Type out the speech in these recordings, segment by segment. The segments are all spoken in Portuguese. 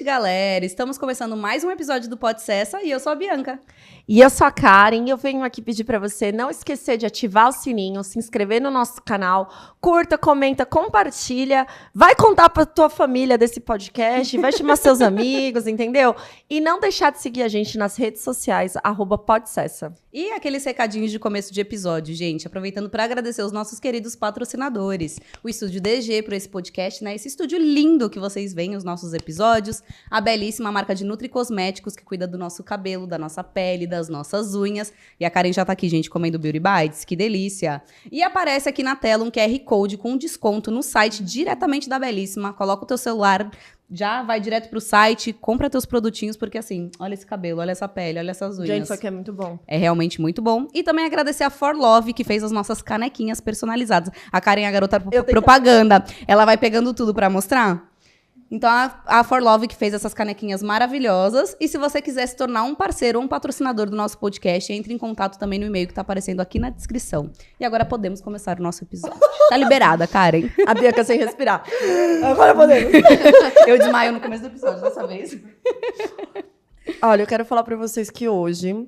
galera! Estamos começando mais um episódio do Pod Cessa e eu sou a Bianca. E eu sou a Karen e eu venho aqui pedir pra você não esquecer de ativar o sininho, se inscrever no nosso canal, curta, comenta, compartilha, vai contar pra tua família desse podcast, vai chamar seus amigos, entendeu? E não deixar de seguir a gente nas redes sociais, @PodCessa. E aqueles recadinhos de começo de episódio, gente, aproveitando para agradecer os nossos queridos patrocinadores, o Estúdio DG por esse podcast, né? Esse estúdio lindo que vocês veem os nossos episódios, a belíssima marca de Nutri Cosméticos que cuida do nosso cabelo, da nossa pele, das nossas unhas. E a Karen já tá aqui, gente, comendo Beauty Bites, que delícia! E aparece aqui na tela um QR Code com desconto no site diretamente da Belíssima. Coloca o teu celular, já vai direto pro site, compra teus produtinhos, porque assim, olha esse cabelo, olha essa pele, olha essas unhas. Gente, isso aqui é muito bom. É realmente muito bom. E também agradecer a For Love, que fez as nossas canequinhas personalizadas. A Karen é a garota propaganda. Ela vai pegando tudo pra mostrar? Então, a For Love que fez essas canequinhas maravilhosas. E se você quiser se tornar um parceiro ou um patrocinador do nosso podcast, entre em contato também no e-mail que tá aparecendo aqui na descrição. E agora podemos começar o nosso episódio. Tá liberada, Karen. A Bianca sem respirar. Agora podemos. Eu desmaio no começo do episódio dessa vez. Olha, eu quero falar pra vocês que hoje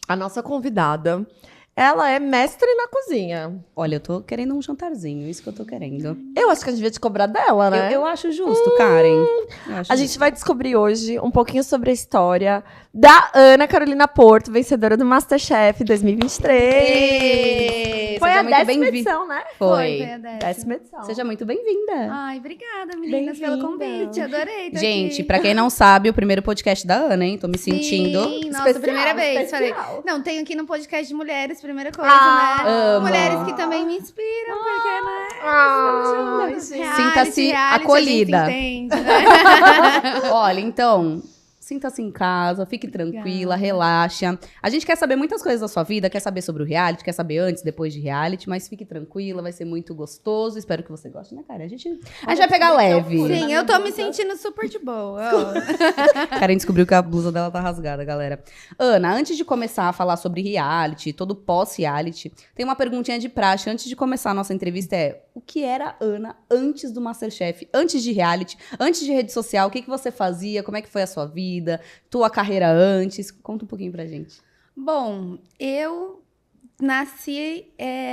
a nossa convidada, ela é mestre na cozinha. Olha, eu tô querendo um jantarzinho, isso que eu tô querendo. Eu acho que a gente devia te cobrar dela, né? Eu acho justo, Karen. Eu acho A gente vai descobrir hoje um pouquinho sobre a história da Ana Carolina Porto, vencedora do MasterChef 2023. Foi a 10ª edição, né? Foi a 10ª edição. Seja muito bem-vinda. Ai, obrigada, meninas, pelo convite. Adorei estar Gente, aqui. pra quem não sabe, o primeiro podcast da Ana, hein? Tô me sentindo... Sim, nossa, especial, primeira vez. especial. Falei, não, tenho aqui no podcast de mulheres, primeira coisa, Ah, né? amo. Mulheres que também me inspiram, porque, né? Ai, gente. Sinta-se reality, acolhida. A gente se entende, né? Olha, então... Sinta-se em casa, fique tranquila, relaxa. A gente quer saber muitas coisas da sua vida, quer saber sobre o reality, quer saber antes, depois de reality, mas fique tranquila, vai ser muito gostoso. Espero que você goste, né, cara? A gente vai pegar leve. Sim, eu tô me sentindo super de boa. Karen descobriu que a blusa dela tá rasgada, galera. Ana, antes de começar a falar sobre reality, todo pós-reality, tem uma perguntinha de praxe. Antes de começar a nossa entrevista o que era a Ana antes do MasterChef, antes de reality, antes de rede social? O que você fazia? Como é que foi a sua vida? Tua carreira antes? Conta um pouquinho pra gente. Bom, eu nasci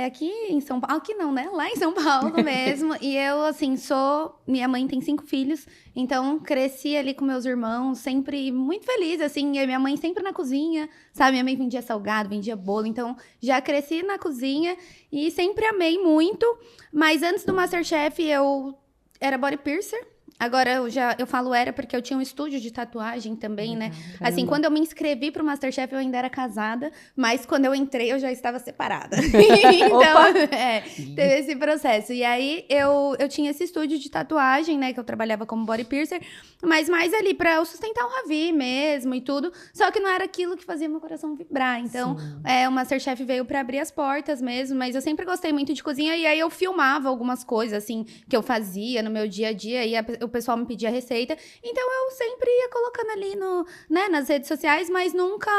aqui em São Paulo, aqui não, né? Lá em São Paulo mesmo. E eu, assim, minha mãe tem 5 filhos, então cresci ali com meus irmãos, sempre muito feliz, assim. E minha mãe sempre na cozinha, sabe? Minha mãe vendia salgado, vendia bolo, então já cresci na cozinha e sempre amei muito. Mas antes do MasterChef, eu era body piercer. Agora eu falo era porque eu tinha um estúdio de tatuagem também, né? Caramba. Assim, quando eu me inscrevi pro MasterChef, eu ainda era casada, mas quando eu entrei, eu já estava separada. Então, teve esse processo. E aí, eu tinha esse estúdio de tatuagem, né? Que eu trabalhava como body piercer, mas mais ali pra eu sustentar o Ravi mesmo e tudo. Só que não era aquilo que fazia meu coração vibrar. Então, o MasterChef veio pra abrir as portas mesmo, mas eu sempre gostei muito de cozinha. E aí, eu filmava algumas coisas, assim, que eu fazia no meu dia a dia. E o pessoal me pedia receita, então eu sempre ia colocando ali nas redes sociais, mas nunca,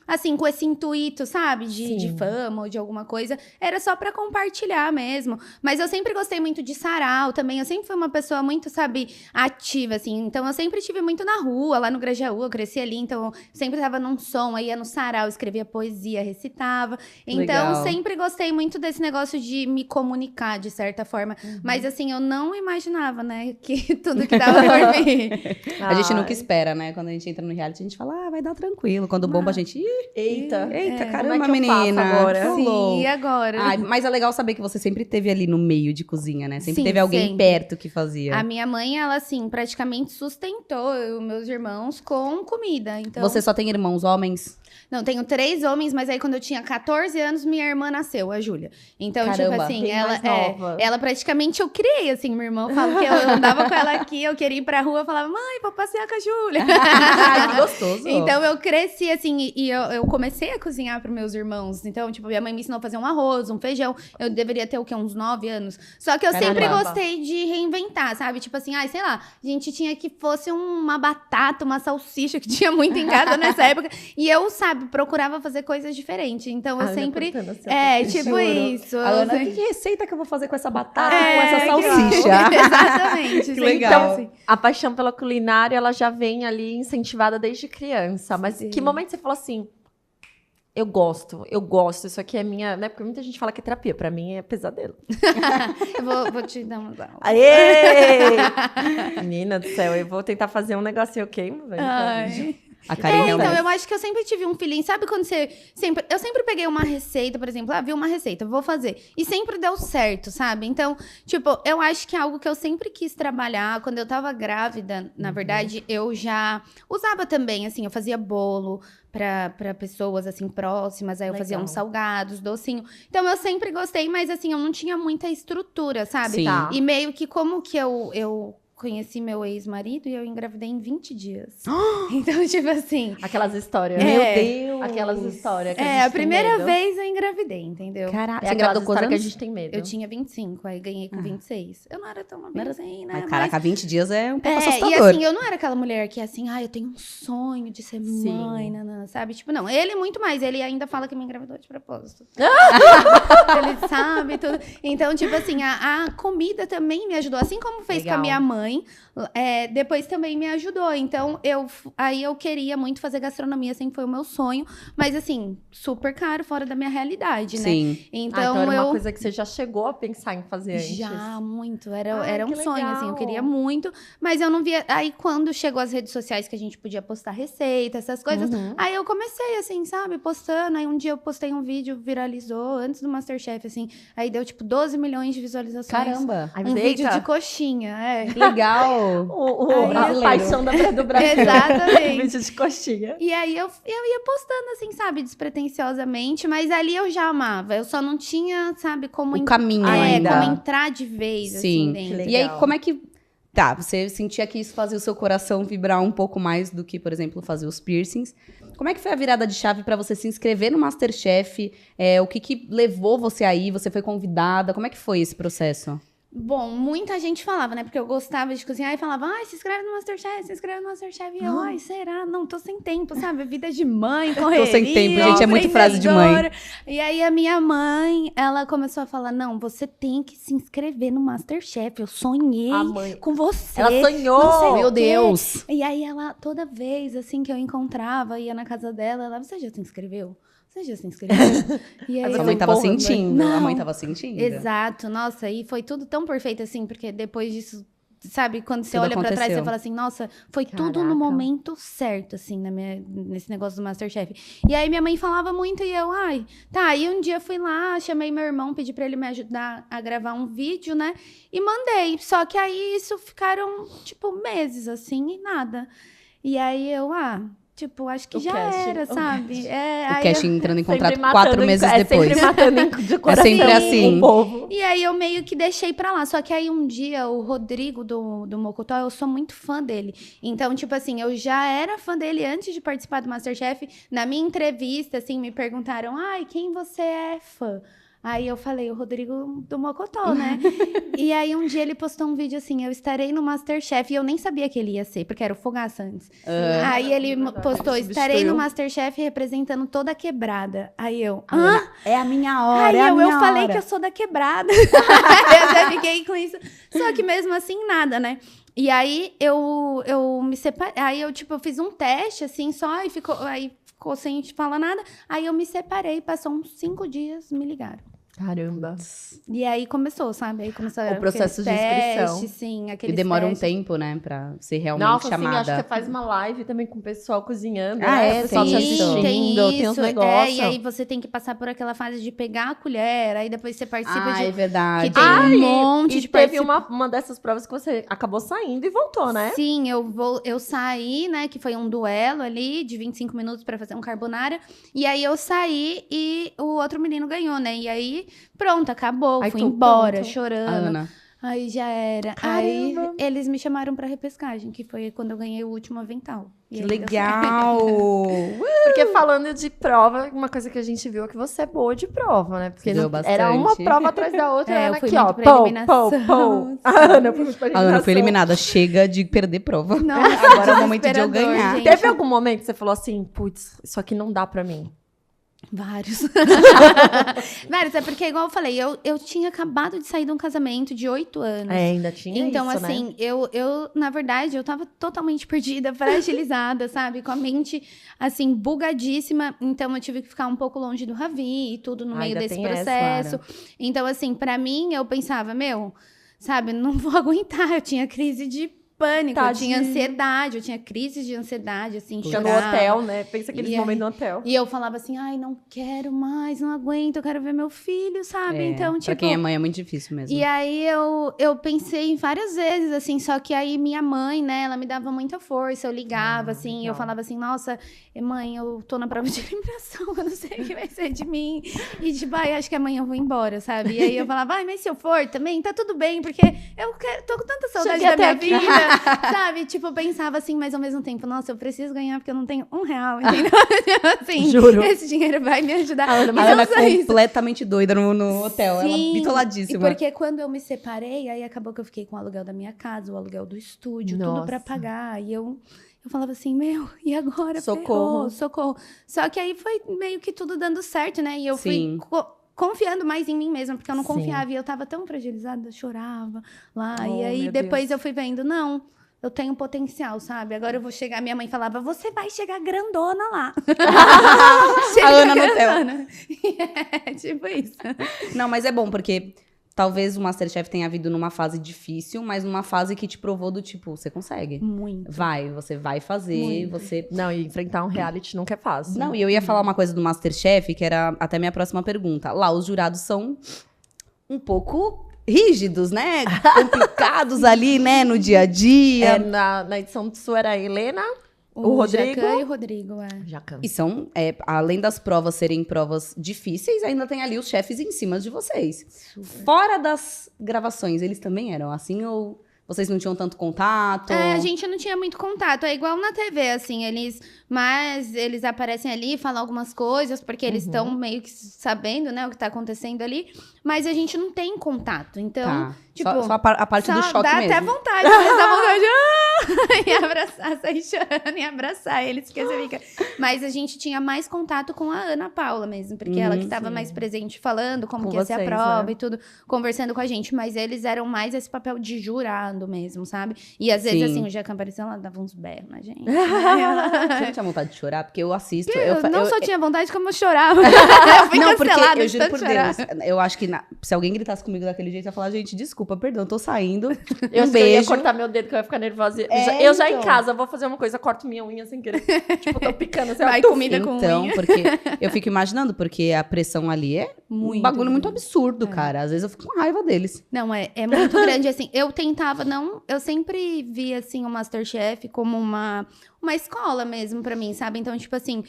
assim, com esse intuito, sabe, de fama ou de alguma coisa, era só pra compartilhar mesmo, mas eu sempre gostei muito de sarau também, eu sempre fui uma pessoa muito, sabe, ativa, assim, então eu sempre estive muito na rua, lá no Grajaú, eu cresci ali, então eu sempre tava num som, aí ia no sarau, escrevia poesia, recitava, então Legal. sempre gostei muito desse negócio de me comunicar, de certa forma, mas assim, eu não imaginava, né, que tudo que dava por vir. A gente nunca espera, né? Quando a gente entra no reality, a gente fala, vai dar tranquilo. Quando bomba, a gente... Eita, caramba, como é que eu faço menina. agora? Rolou. Sim, e agora? Ai, mas é legal saber que você sempre esteve ali no meio de cozinha, né? Sempre Sim, teve alguém sempre. perto que fazia. A minha mãe, ela, assim, praticamente sustentou eu e meus irmãos com comida. Então, Você só tem irmãos homens? Não, tenho 3 homens, mas aí quando eu tinha 14 anos, minha irmã nasceu, a Júlia. Então, Caramba, tipo assim, bem ela mais nova. ela praticamente eu criei, assim, minha irmã. Eu falo que eu andava com ela aqui, eu queria ir pra rua, eu falava, mãe, vou passear com a Júlia. Ai, que gostoso. Então, eu cresci, assim, e eu comecei a cozinhar pros meus irmãos. Então, tipo, minha mãe me ensinou a fazer um arroz, um feijão. Eu deveria ter, o quê? Uns 9 anos. Só que eu sempre Caramba. gostei de reinventar, sabe? Tipo assim, sei lá, a gente tinha que fosse uma batata, uma salsicha, que tinha muito em casa nessa época. E eu sabe, procurava fazer coisas diferentes. Então, eu Ana sempre... cortando assim, tipo Juro. isso. A Ana, Eu que receita que eu vou fazer com essa batata, É, com essa que salsicha? Exatamente. Que sempre legal. assim. A paixão pela culinária, ela já vem ali incentivada desde criança. Mas Sim. que momento você falou assim, eu gosto, isso aqui é minha... Né? Porque muita gente fala que é terapia, pra mim é pesadelo. Eu vou te dar uma aula. Aê! Menina do céu, eu vou tentar fazer um negocinho, ok? Ai. A Karen Então, realmente. eu acho que eu sempre tive um feeling. Sabe quando você... eu sempre peguei uma receita, por exemplo. Vi uma receita, vou fazer. E sempre deu certo, sabe? Então, tipo, eu acho que é algo que eu sempre quis trabalhar. Quando eu tava grávida, na verdade, eu já usava também, assim, eu fazia bolo pra pessoas, assim, próximas. Aí eu fazia Legal. uns salgados, docinho. Então, eu sempre gostei, mas, assim, eu não tinha muita estrutura, sabe? Sim. Tá. E meio que como que eu conheci meu ex-marido e eu engravidei em 20 dias. Então, tipo assim... Aquelas histórias. Meu Deus. Aquelas histórias que a É, gente a tem primeira medo. vez eu engravidei, entendeu? Caraca, É você aquelas engravidou quantos histórias que a anos? gente tem medo. Eu tinha 25, aí ganhei com 26. Eu não era tão novinha assim, né? Mas, caraca, 20 dias é um pouco e assustador. assim, eu não era aquela mulher que assim, eu tenho um sonho de ser Sim. mãe, nanana, sabe? Tipo, não, ele muito mais, ele ainda fala que me engravidou de propósito. Ele sabe tudo. Então, tipo assim, a comida também me ajudou, assim como fez com a Legal. minha mãe, depois também me ajudou. Então, aí eu queria muito fazer gastronomia, sempre foi o meu sonho, mas assim, super caro, fora da minha realidade, né? Sim. Então, era eu uma coisa que você já chegou a pensar em fazer antes. já, muito. Ai, Era um que sonho, assim. Eu legal. queria muito. Mas eu não via... Aí, quando chegou as redes sociais que a gente podia postar receita, essas coisas... Uhum. Aí, eu comecei, assim, sabe? Postando. Aí, um dia eu postei um vídeo, viralizou. Antes do MasterChef, assim. Aí, deu, tipo, 12 milhões de visualizações. Caramba. Ai, Um eita. vídeo de coxinha, Legal. A brasileiro. paixão do Brasil. Exatamente. Vídeo de coxinha. E aí, eu ia postando, assim, sabe? Despretensiosamente. Mas ali eu já amava. Eu só não tinha, sabe? Como... O caminho É, ainda. como entrar de vez, Sim. assim, dentro. legal. E aí, como é que... Tá, você sentia que isso fazia o seu coração vibrar um pouco mais do que, por exemplo, fazer os piercings. Como é que foi a virada de chave pra você se inscrever no MasterChef? O que levou você aí? Você foi convidada? Como é que foi esse processo? Bom, muita gente falava, né? Porque eu gostava de cozinhar e falava, ai, se inscreve no MasterChef, se inscreve no MasterChef. E eu, ai, será? Não, tô sem tempo, sabe? Vida de mãe, correria. Tô sem tempo, gente, é muito frase de mãe. empreendedora. E aí a minha mãe, ela começou a falar, não, você tem que se inscrever no MasterChef. Eu sonhei A mãe. com você. Ela sonhou. Não sei o Meu quê. Deus. E aí ela, toda vez, assim, que eu encontrava, ia na casa dela, ela, você já se inscreveu? Você já se inscreveu? E aí A eu, mãe tava empolga, né? sentindo. A Não. mãe tava sentindo. Exato, nossa, e foi tudo tão perfeito assim, porque depois disso, sabe, quando você Tudo olha pra trás, aconteceu. você fala assim, nossa, foi tudo Caraca. no momento certo, assim, nesse negócio do MasterChef. E aí minha mãe falava muito e eu, ai, tá, aí um dia eu fui lá, chamei meu irmão, pedi pra ele me ajudar a gravar um vídeo, né, e mandei, só que aí isso ficaram, tipo, meses, assim, e nada. E aí eu, tipo, acho que O já casting, era, o sabe? O casting entrando em Sempre contrato matando 4 meses é depois. sempre matando de coração sempre assim. o povo. E aí eu meio que deixei pra lá. Só que aí um dia o Rodrigo do Mocotó, eu sou muito fã dele. Então, tipo assim, eu já era fã dele antes de participar do MasterChef. Na minha entrevista, assim, me perguntaram, ai, quem você é fã? Aí eu falei, o Rodrigo do Mocotó, né? E aí um dia ele postou um vídeo assim, eu estarei no MasterChef, e eu nem sabia que ele ia ser, porque era o Fogaça antes. Aí ele postou, estarei Substituiu. no MasterChef representando toda a quebrada. Aí eu, É a minha Aí hora, eu falei que eu sou da quebrada. Eu já fiquei com isso. Só que mesmo assim, nada, né? E aí eu me separei. Aí eu, tipo, eu fiz um teste, assim, só, e ficou sem falar nada. Aí eu me separei, passou uns 5 dias, me ligaram. Caramba. E aí começou, sabe? Aí começou O processo aqueles de inscrição. testes, sim, E aqueles demora um testes. tempo, né, pra ser realmente Nossa, sim, chamada. acho que você faz uma live também com o pessoal cozinhando, Ah, né? é? O pessoal te Tem assistindo, isso. tem uns negócios. E aí você tem que passar por aquela fase de pegar a colher, aí depois você participa Ah, de... é verdade. que tem um monte e de teve participa- uma dessas provas que você acabou saindo e voltou, né? Sim, eu saí, né, que foi um duelo ali de 25 minutos pra fazer um carbonara, e aí eu saí e o outro menino ganhou, né, e aí pronto, acabou, Aí fui tu, embora, pronto. chorando. A Ana. Aí já era. Aí eles me chamaram pra repescagem, que foi quando eu ganhei o último avental. E Que aí deu legal! Porque falando de prova, uma coisa que a gente viu é que você é boa de prova, né? Porque Deu era uma bastante. prova atrás da outra. É, Ana eu fui aqui, muito ó. pra Pô, eliminação. pô. A Ana foi muito pra A Ana foi eliminação. eliminada. Chega de perder prova. Nossa, Agora é o momento de eu desesperador, ganhar. gente. Teve algum momento que você falou assim, putz, isso aqui não dá pra mim? Vários. Vários, é porque, igual eu falei, eu tinha acabado de sair de um casamento de 8 anos. Ainda tinha Então, isso, assim, né? eu, na verdade, eu tava totalmente perdida, fragilizada, sabe? Com a mente, assim, bugadíssima. Então, eu tive que ficar um pouco longe do Ravi e tudo no meio Ainda desse tem essa, processo. Então, assim, pra mim, eu pensava, sabe, não vou aguentar. Eu tinha crise de pânico, eu tinha Tadinho. ansiedade, eu tinha crises de ansiedade, assim, Fica no chorava. hotel, né? Pensa aqueles E aí- momentos no hotel. E eu falava assim, ai, não quero mais, não aguento, eu quero ver meu filho, sabe? É, Então, pra tipo... quem é mãe é muito difícil mesmo. E aí eu pensei várias vezes, assim, só que aí minha mãe, né, ela me dava muita força, eu ligava, assim, legal. eu falava assim, nossa, mãe, eu tô na prova de eliminação, eu não sei o que vai ser de mim. E tipo, ai, acho que amanhã eu vou embora, sabe? E aí eu falava, ai, mas se eu for também, tá tudo bem, porque eu tô com tanta saudade Cheguei da minha até aqui. vida, sabe? Tipo, eu pensava assim, mas ao mesmo tempo, nossa, eu preciso ganhar porque eu não tenho R$1, entendeu? Assim, Juro. esse dinheiro vai me ajudar. A Ana- E A não Ana só isso. completamente doida no hotel. Ela Sim, bitoladíssima. E porque quando eu me separei, aí acabou que eu fiquei com o aluguel da minha casa, o aluguel do estúdio, tudo Nossa. pra pagar. E eu falava assim, e agora? Socorro. Ferrou, socorro. Só que aí foi meio que tudo dando certo, né? E eu Sim. fui confiando mais em mim mesma, porque eu não Sim. confiava. E eu tava tão fragilizada, eu chorava lá. Oh, e aí meu depois Deus. eu fui vendo, não... Eu tenho potencial, sabe? Agora eu vou chegar... Minha mãe falava, você vai chegar grandona lá. A Ana no hotel. É, tipo isso. Não, mas é bom, porque talvez o Masterchef tenha vindo numa fase difícil, mas numa fase que te provou do tipo, você consegue. Muito. Você vai fazer, Muito. você... Não, e enfrentar um reality nunca é fácil. Não, e eu ia falar uma coisa do Masterchef, que era até minha próxima pergunta. Lá, os jurados são um pouco rígidos, né? Complicados ali, né? No dia a dia. Na edição do Sul era a Helena, o Rodrigo. Jacan e o Rodrigo, é. Jacan. E são, além das provas serem provas difíceis, ainda tem ali os chefes em cima de vocês. Fora das gravações, eles também eram assim ou vocês não tinham tanto contato? É, a gente não tinha muito contato. É igual na TV, assim, mas eles aparecem ali, falam algumas coisas, porque eles estão meio que sabendo, né, o que tá acontecendo ali. Mas a gente não tem contato. Então, Tá. tipo... Só a parte do choque dá mesmo. até vontade, mas dá vontade e abraçar, sair chorando e abraçar eles, porque você fica... Mas a gente tinha mais contato com a Ana Paula mesmo, porque ela que estava mais presente falando como Com que ia ser a vocês, prova né? e tudo, conversando com a gente, mas eles eram mais esse papel de jurado mesmo, sabe? E às vezes, Sim. assim, o Jacan apareceu, ela dava uns berros na gente. Você não tinha vontade de chorar? Porque eu assisto... Eu não só tinha vontade, como eu chorava. Eu fui Não, porque cancelada eu de juro tanto por chorar. Deus, eu acho que se alguém gritasse comigo daquele jeito, eu ia falar, gente, desculpa, perdão, tô saindo. Eu Um acho que eu ia beijo. cortar meu dedo, que eu ia ficar nervosa. É, Eu já em então. casa, vou fazer uma coisa, corto minha unha sem querer. Tipo, tô picando assim, ó, Vai tuf. comida com Então, unha. porque eu fico imaginando, porque a pressão ali é um bagulho muito absurdo, cara. Às vezes eu fico com raiva deles. Não, é muito grande, assim. Eu tentava não... Eu sempre vi, assim, o Masterchef como uma escola mesmo pra mim, sabe? Então, tipo assim,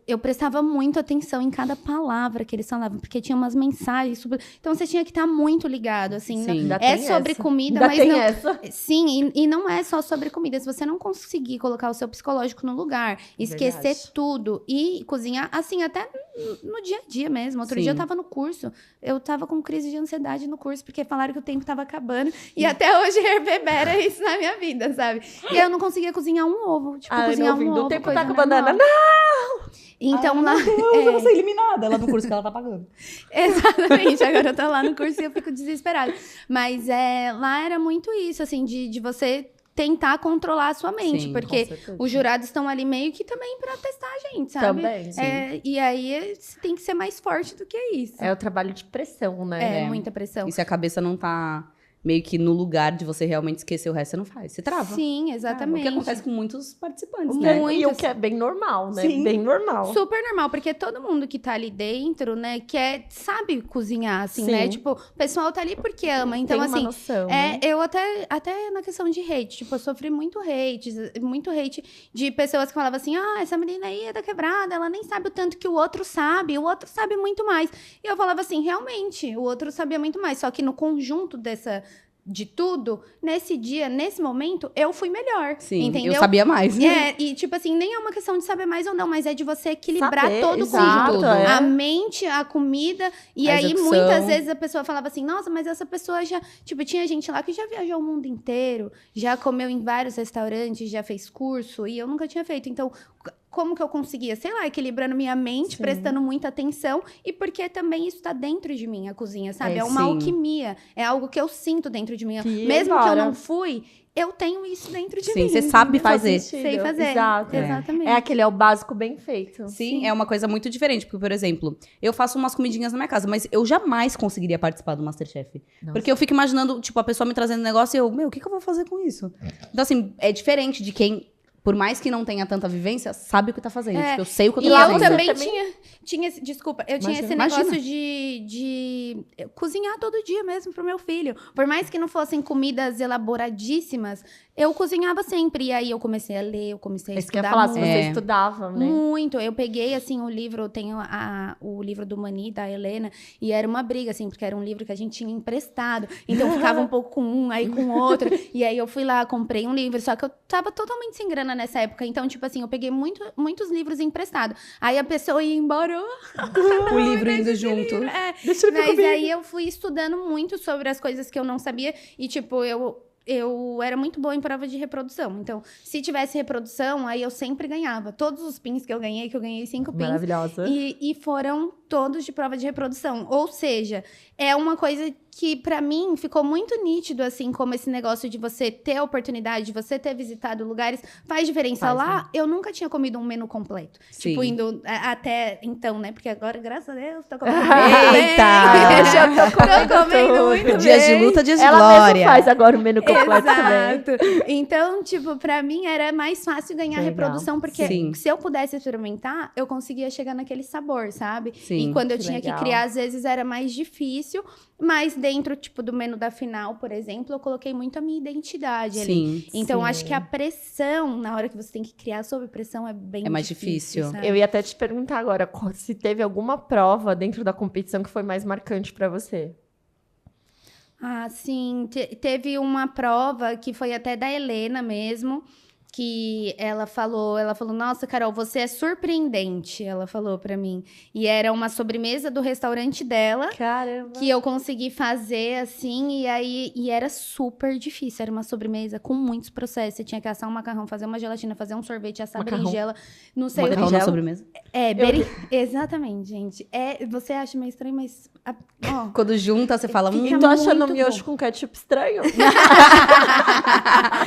eu prestava muito atenção em cada palavra que eles falavam, porque tinha umas mensagens super... Então, você tinha que estar muito ligado, assim. Sim. Não- Ainda é tem sobre essa. comida, Ainda mas tem não... essa. Sim, e não é só sobre comida. Se você não conseguir colocar o seu psicológico no lugar, esquecer Verdade. tudo e cozinhar, assim, até no dia a dia mesmo. Outro dia eu Sim. tava no curso, eu tava com crise de ansiedade no curso, porque falaram que o tempo tava acabando. E até hoje reverbera isso na minha vida, sabe? E eu não conseguia cozinhar um ovo. Tipo, Ah, cozinhar não, um ovo. o tempo coisa tá acabando. normal. Não! Então lá. eu vou ser eliminada. Ela no curso que ela tá pagando. Exatamente, agora eu tô lá no curso e eu fico desesperada. Mas lá era muito isso, assim, de você tentar controlar a sua mente, Sim, porque com certeza. os jurados estão ali meio que também pra testar a gente, sabe? Também, sim. E aí você tem que ser mais forte do que isso. É o trabalho de pressão, né? É muita pressão. E se a cabeça não tá meio que no lugar de você realmente esquecer o resto, você não faz. Você trava. Sim, O exatamente. que acontece com muitos participantes, O que né? é- Muitos. E o que é bem normal, né? Sim. Bem normal. Super normal, porque todo mundo que tá ali dentro, né, sabe cozinhar, assim, Sim. né? Tipo, o pessoal tá ali porque ama. Então, Tem uma assim, noção, né? eu até na questão de hate, tipo, eu sofri muito hate de pessoas que falavam assim, essa menina aí é da quebrada, ela nem sabe o tanto que o outro sabe muito mais. E eu falava assim, realmente, o outro sabia muito mais, só que no conjunto de tudo, nesse dia, nesse momento, eu fui melhor. Sim, entendeu? eu sabia mais. E tipo assim, nem é uma questão de saber mais ou não, mas é de você equilibrar Saber, todo exato, tudo. é. A mente, a comida. E A aí, execução. muitas vezes, a pessoa falava assim, nossa, mas essa pessoa já... Tipo, tinha gente lá que já viajou o mundo inteiro, já comeu em vários restaurantes, já fez curso, e eu nunca tinha feito. Então, como que eu conseguia? Sei lá, equilibrando minha mente, Sim. prestando muita atenção, e porque também isso tá dentro de mim, a cozinha, sabe? É uma Sim. alquimia, é algo que eu sinto dentro de mim. Que Mesmo que eu embora. não fui, eu tenho isso dentro de Sim, mim. você sabe Faz fazer. sentido. Sei fazer. Exato. Exatamente. É aquele, é o básico bem feito. Sim, é uma coisa muito diferente. Porque, por exemplo, eu faço umas comidinhas na minha casa, mas eu jamais conseguiria participar do MasterChef. Nossa. Porque eu fico imaginando, tipo, a pessoa me trazendo um negócio e eu, meu, o que eu vou fazer com isso? Então, assim, é diferente de quem, por mais que não tenha tanta vivência, sabe o que tá fazendo. É. Tipo, eu sei o que eu tô E fazendo. eu também Também- tinha desculpa, eu tinha esse Imagina. negócio de cozinhar todo dia mesmo pro meu filho. Por mais que não fossem comidas elaboradíssimas, eu cozinhava sempre. E aí eu comecei a ler, eu comecei a Isso que eu ia estudar falar, se muito. você É. estudava, né? Muito. Eu peguei, assim, o livro, eu tenho o livro do Mani, da Helena, e era uma briga, assim, porque era um livro que a gente tinha emprestado. Então, eu ficava um pouco com um, aí com outro. E aí, eu fui lá, comprei um livro, só que eu tava totalmente sem grana nessa época. Então, tipo assim, eu peguei muitos livros emprestados. Aí, a pessoa ia embora, O livro indo junto. Deixa eu ver mas comigo. aí eu fui estudando muito sobre as coisas que eu não sabia. E, tipo, eu era muito boa em prova de reprodução. Então, se tivesse reprodução, aí eu sempre ganhava. Todos os pins que eu ganhei 5 pins. Maravilhosa. E foram todos de prova de reprodução. Ou seja, é uma coisa que, pra mim, ficou muito nítido, assim, como esse negócio de você ter a oportunidade, de você ter visitado lugares, faz diferença. Faz, Lá, eu nunca tinha comido um menu completo. Sim. Tipo, indo até então, né? Porque agora, graças a Deus, tô comendo Eita! Hoje eu tô comendo tudo. muito Dias de bem. luta, dias de Ela glória. mesma faz agora o menu completo também. Exato. Então, tipo, pra mim era mais fácil ganhar Legal. reprodução, porque Sim. se eu pudesse experimentar, eu conseguia chegar naquele sabor, sabe? Sim. E quando eu Que tinha legal. que criar, às vezes era mais difícil, mas dentro, tipo, do menu da final, por exemplo, eu coloquei muito a minha identidade ali. Sim. Então, Sim. acho que a pressão, na hora que você tem que criar sob pressão, é bem É mais difícil. sabe? Eu ia até te perguntar agora se teve alguma prova dentro da competição que foi mais marcante pra você. Ah, sim. Teve uma prova que foi até da Helena mesmo, que ela falou, nossa, Carol, você é surpreendente, ela falou pra mim. E era uma sobremesa do restaurante dela, Caramba. que eu consegui fazer, assim, e era super difícil. Era uma sobremesa com muitos processos. Você tinha que assar um macarrão, fazer uma gelatina, fazer um sorvete, assar Macarrão. berinjela, não sei o Macarrão que. na Berinjela? sobremesa. Exatamente, gente. Você acha meio estranho, mas... ó, Quando junta, você fala... Fica E tô achando muito o miojo bom. com ketchup estranho.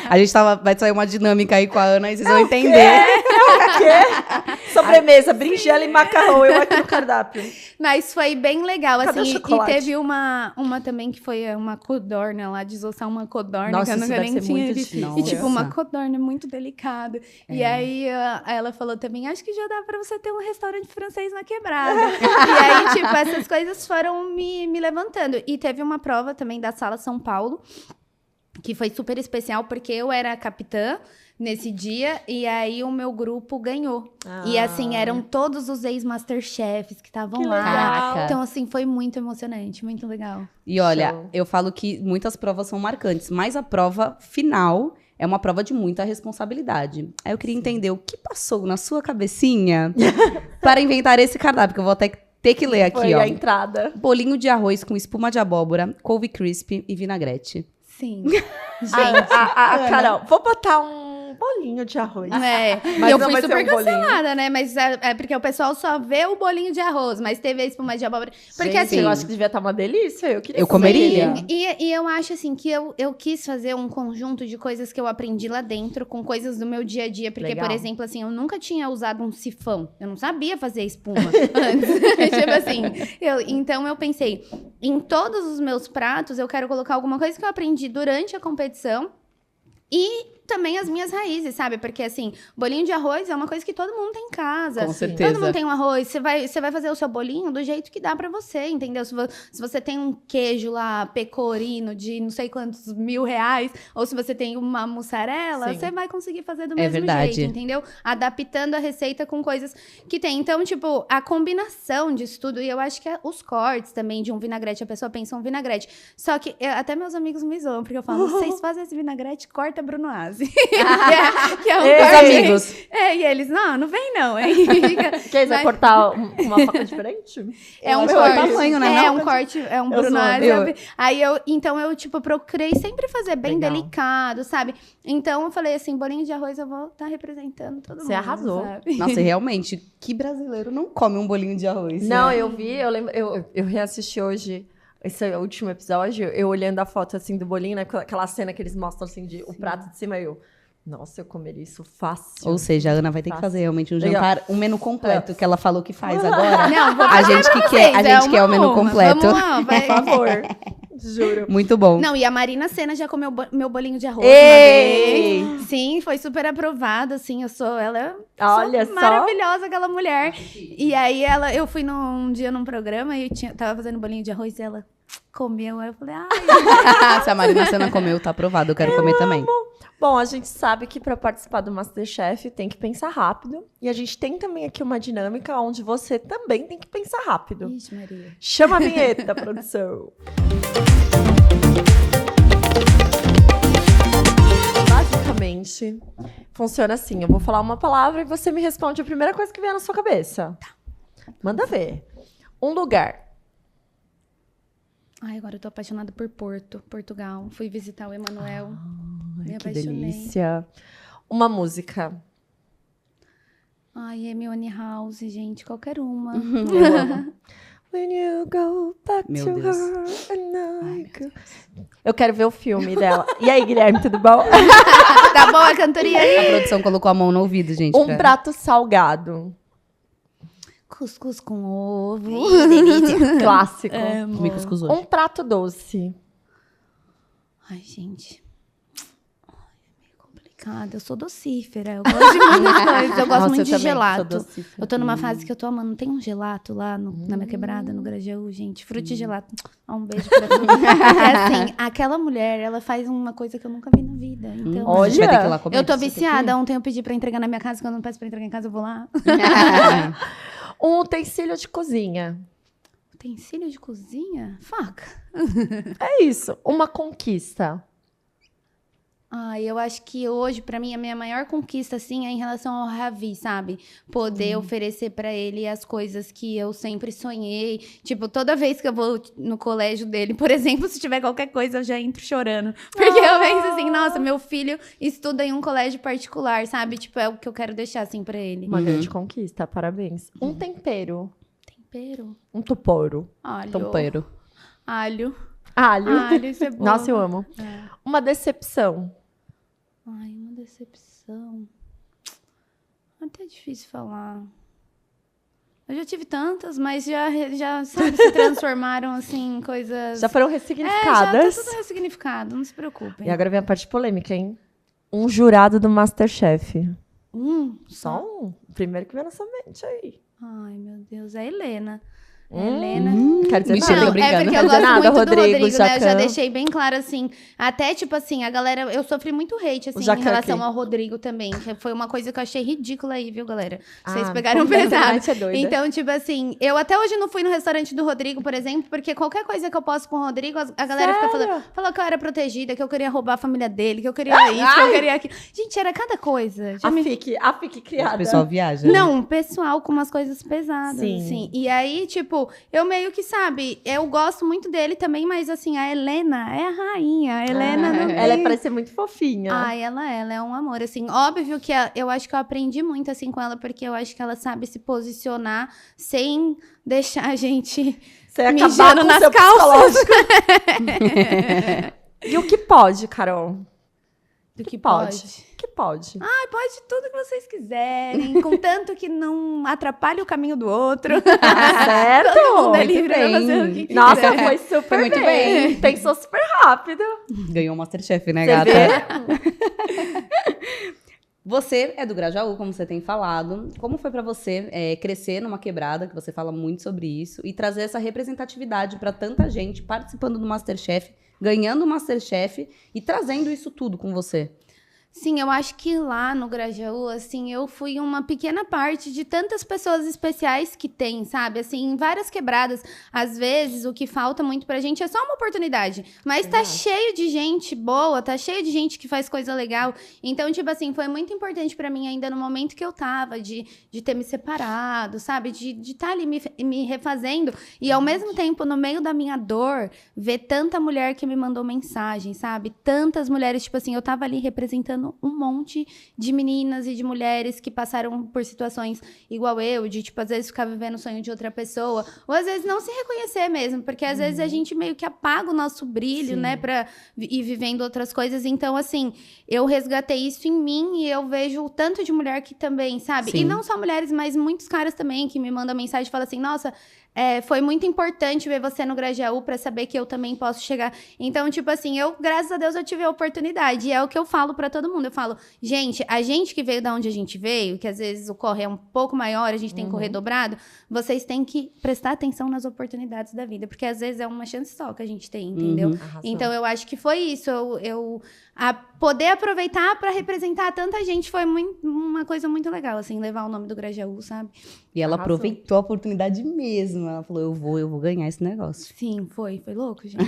A gente vai sair uma dinâmica aí com a Ana e vocês vão entender. O quê? Sobremesa, berinjela e macarrão. Eu aqui no cardápio. Mas foi bem legal, Cadê assim. o E chocolate? teve uma também que foi uma codorna lá, desossar uma codorna, Nossa, que eu isso nunca deve nem ser tinha muito visto. difícil. E tipo, uma Nossa. codorna muito delicada. E aí ela falou também, acho que já dá pra você ter um restaurante francês na quebrada. E aí, tipo, essas coisas foram me levantando. E teve uma prova também da Sala São Paulo, que foi super especial, porque eu era a capitã nesse dia, e aí o meu grupo ganhou. E assim, eram todos os ex-masterchefs que estavam Que lá. legal. Caraca. Então, assim, foi muito emocionante, muito legal. E olha, Show. eu falo que muitas provas são marcantes, mas a prova final é uma prova de muita responsabilidade. Aí eu queria entender o que passou na sua cabecinha para inventar esse cardápio, que eu vou até ter que ler aqui, Foi ó. a entrada. Bolinho de arroz com espuma de abóbora, couve crisp e vinagrete. Sim. Carol, vou botar um bolinho de arroz. É, Mas e eu não fui vai ser super um bolinho. cancelada, né? Mas é porque o pessoal só vê o bolinho de arroz, mas teve a espuma de abóbora. Porque Gente, assim, eu acho que devia estar uma delícia. Eu queria Eu comer. comeria. E eu acho assim que eu quis fazer um conjunto de coisas que eu aprendi lá dentro, com coisas do meu dia a dia. Porque, Legal. por exemplo, assim, eu nunca tinha usado um sifão. Eu não sabia fazer espuma antes. Tipo assim, então eu pensei, em todos os meus pratos, eu quero colocar alguma coisa que eu aprendi durante a competição. E também as minhas raízes, sabe? Porque, assim, bolinho de arroz é uma coisa que todo mundo tem em casa. Com certeza. Todo mundo tem um arroz. Você vai fazer o seu bolinho do jeito que dá pra você, entendeu? Se você tem um queijo lá, pecorino, de não sei quantos R$1.000, ou se você tem uma mussarela, Sim. você vai conseguir fazer do É mesmo verdade. jeito, entendeu? Adaptando a receita com coisas que tem. Então, tipo, a combinação disso tudo, e eu acho que os cortes também de um vinagrete, a pessoa pensa um vinagrete. Só que até meus amigos me zoam, porque eu falo, vocês fazem esse vinagrete, corta Bruno Aze. que é um Os corte. amigos. E eles, não vem não. Aí fica, Quer dizer, cortar uma faca diferente? é um acho que corte. é o tamanho, né? É Não? um corte, é um Eu Bruno sou- Aze. eu- Aí então eu, tipo, procurei sempre fazer bem Legal. delicado, sabe? Então eu falei assim, bolinho de arroz eu vou estar representando todo mundo. Você arrasou. Sabe? Nossa, e realmente, que brasileiro não come um bolinho de arroz? Não, né? eu vi, eu lembro, eu reassisti hoje esse é o último episódio, eu olhando a foto assim do bolinho, né? Aquela cena que eles mostram assim de o prato de cima, nossa, eu comeria isso fácil. Ou seja, a Ana vai ter que Fácil. fazer realmente um Legal. jantar, um menu completo, que ela falou que faz agora. Não, vou A fazer gente pra que vocês, quer, a gente quer o menu uma. completo. Vamos lá, Por vai. favor. Juro. Muito bom. Não, e a Marina Sena já comeu meu bolinho de arroz Ei! uma vez. Sim, foi super aprovada, assim, ela Olha sou só. maravilhosa, aquela mulher. E aí eu fui um dia num programa e tava fazendo bolinho de arroz e ela comeu, aí eu falei, ai, Se a Marina Sena comeu, tá aprovado. Eu quero comer também. Bom, a gente sabe que para participar do MasterChef tem que pensar rápido. E a gente tem também aqui uma dinâmica onde você também tem que pensar rápido. Ixi, Maria. Chama a vinheta, produção. Basicamente, funciona assim. Eu vou falar uma palavra e você me responde a primeira coisa que vier na sua cabeça. Tá. Manda ver. Um lugar. Ai, agora eu tô apaixonada por Portugal. Fui visitar o Emanuel. Me Que apaixonei. delícia. Uma música. Ai, Amy House, gente, qualquer uma. Eu amo. When you go back Meu to Deus. her and I go... Eu quero ver o filme dela. E aí, Guilherme, tudo bom? Tá bom a cantoria aí? A produção colocou a mão no ouvido, gente. Um prato salgado. Cuscuz com ovo. Clássico. Comi cuscuz hoje. Um prato doce. Ai, gente. Ai, é meio complicado. Eu sou docífera. Eu gosto de muitas coisas. Eu gosto Nossa, muito eu de também gelato. sou docífera. Eu tô numa fase que eu tô amando. Tem um gelato lá na minha quebrada, no Grajaú, gente. Fruti gelato. Um beijo pra tudo. Porque, assim, aquela mulher, ela faz uma coisa que eu nunca vi na vida. Então, Olha. A gente vai ter que ir lá comer. eu tô viciada. Ontem eu pedi pra entregar na minha casa. Quando eu não peço pra entregar em casa, eu vou lá. Um utensílio de cozinha. Utensílio de cozinha? Faca. É isso. Uma conquista. Ai, eu acho que hoje, pra mim, a minha maior conquista, assim, é em relação ao Ravi, sabe? Poder oferecer pra ele as coisas que eu sempre sonhei. Tipo, toda vez que eu vou no colégio dele, por exemplo, se tiver qualquer coisa, eu já entro chorando. Porque eu penso assim, nossa, meu filho estuda em um colégio particular, sabe? Tipo, é o que eu quero deixar, assim, pra ele. Uma grande conquista. Parabéns. Um tempero. Tempero. Um tuporo. Alho. Tompeiro. Alho. Alho. Alho, cebola. Nossa, eu amo. É. Uma decepção. Ai, uma decepção. Até é difícil falar. Eu já tive tantas, mas já sabe, se transformaram, assim, em coisas... Já foram já tá ressignificadas. tudo ressignificado, não se preocupem. E agora vem a parte polêmica, hein? Um jurado do MasterChef. Só? Só um. O primeiro que vem na sua mente aí. Ai, meu Deus, é a Helena. Helena. Quer dizer Mentira, nada. tô brincando. É porque Quer eu dizer gosto nada, muito Rodrigo, do Rodrigo, né? Eu já Jacan. deixei bem claro, assim. Até, tipo assim, a galera... Eu sofri muito hate, assim, Jacan em relação aqui. ao Rodrigo também. Que foi uma coisa que eu achei ridícula aí, viu, galera? Vocês Ah, pegaram como dessa pesado. night é doida. Então, tipo assim... Eu até hoje não fui no restaurante do Rodrigo, por exemplo, porque qualquer coisa que eu posto com o Rodrigo, a galera fica falando que eu era protegida, que eu queria roubar a família dele, que eu queria isso, que eu queria aquilo. Gente, era cada coisa. Já A me- fique O criada. pessoal viaja. né? Não, pessoal com umas coisas pesadas, Sim. assim. E aí, tipo, eu meio que, sabe, eu gosto muito dele também, mas assim, a Helena é a rainha. A Helena não tem... Ela parece ser muito fofinha. Ai, ela é um amor, assim. Óbvio que eu acho que eu aprendi muito, assim, com ela, porque eu acho que ela sabe se posicionar sem deixar a gente Você ia mijando acabar com o nas seu calças. psicológico. E o que pode, Carol? Do que pode. pode. O que pode. Ai, pode tudo que vocês quiserem, contanto que não atrapalhe o caminho do outro. Certo? Todo mundo é Muito livre pra bem. fazer o que quiser. Nossa, foi super Foi muito bem. Pensou super rápido. Ganhou o Masterchef, né, Você gata? vê? Você é do Grajaú, como você tem falado. Como foi pra você crescer numa quebrada, que você fala muito sobre isso, e trazer essa representatividade pra tanta gente participando do Masterchef, ganhando o Masterchef e trazendo isso tudo com você? Sim, eu acho que lá no Grajaú, assim, eu fui uma pequena parte de tantas pessoas especiais que tem, sabe? Assim, em várias quebradas, às vezes, o que falta muito pra gente é só uma oportunidade. Mas tá cheio de gente boa, tá cheio de gente que faz coisa legal. Então, tipo assim, foi muito importante pra mim ainda no momento que eu tava, de ter me separado, sabe? De estar ali me refazendo. E, ao mesmo tempo, no meio da minha dor, ver tanta mulher que me mandou mensagem, sabe? Tantas mulheres, tipo assim, eu tava ali representando um monte de meninas e de mulheres que passaram por situações igual eu, de, tipo, às vezes ficar vivendo o sonho de outra pessoa, ou às vezes não se reconhecer mesmo, porque às vezes a gente meio que apaga o nosso brilho, Sim. né, pra ir vivendo outras coisas. Então, assim, eu resgatei isso em mim e eu vejo o tanto de mulher que também, sabe? Sim. E não só mulheres, mas muitos caras também que me mandam mensagem e falam assim, nossa, foi muito importante ver você no Grajaú pra saber que eu também posso chegar. Então, tipo assim, graças a Deus, eu tive a oportunidade. E é o que eu falo pra todo mundo. Eu falo, gente, a gente que veio da onde a gente veio, que às vezes o corre é um pouco maior, a gente tem que correr dobrado, vocês têm que prestar atenção nas oportunidades da vida. Porque às vezes é uma chance só que a gente tem, entendeu? Arrasou. Então, eu acho que foi isso. A poder aproveitar pra representar tanta gente foi uma coisa muito legal, assim, levar o nome do Grajaú, sabe? E ela Arrasou. aproveitou a oportunidade mesmo. Ela falou, eu vou ganhar esse negócio. Sim, foi louco, gente.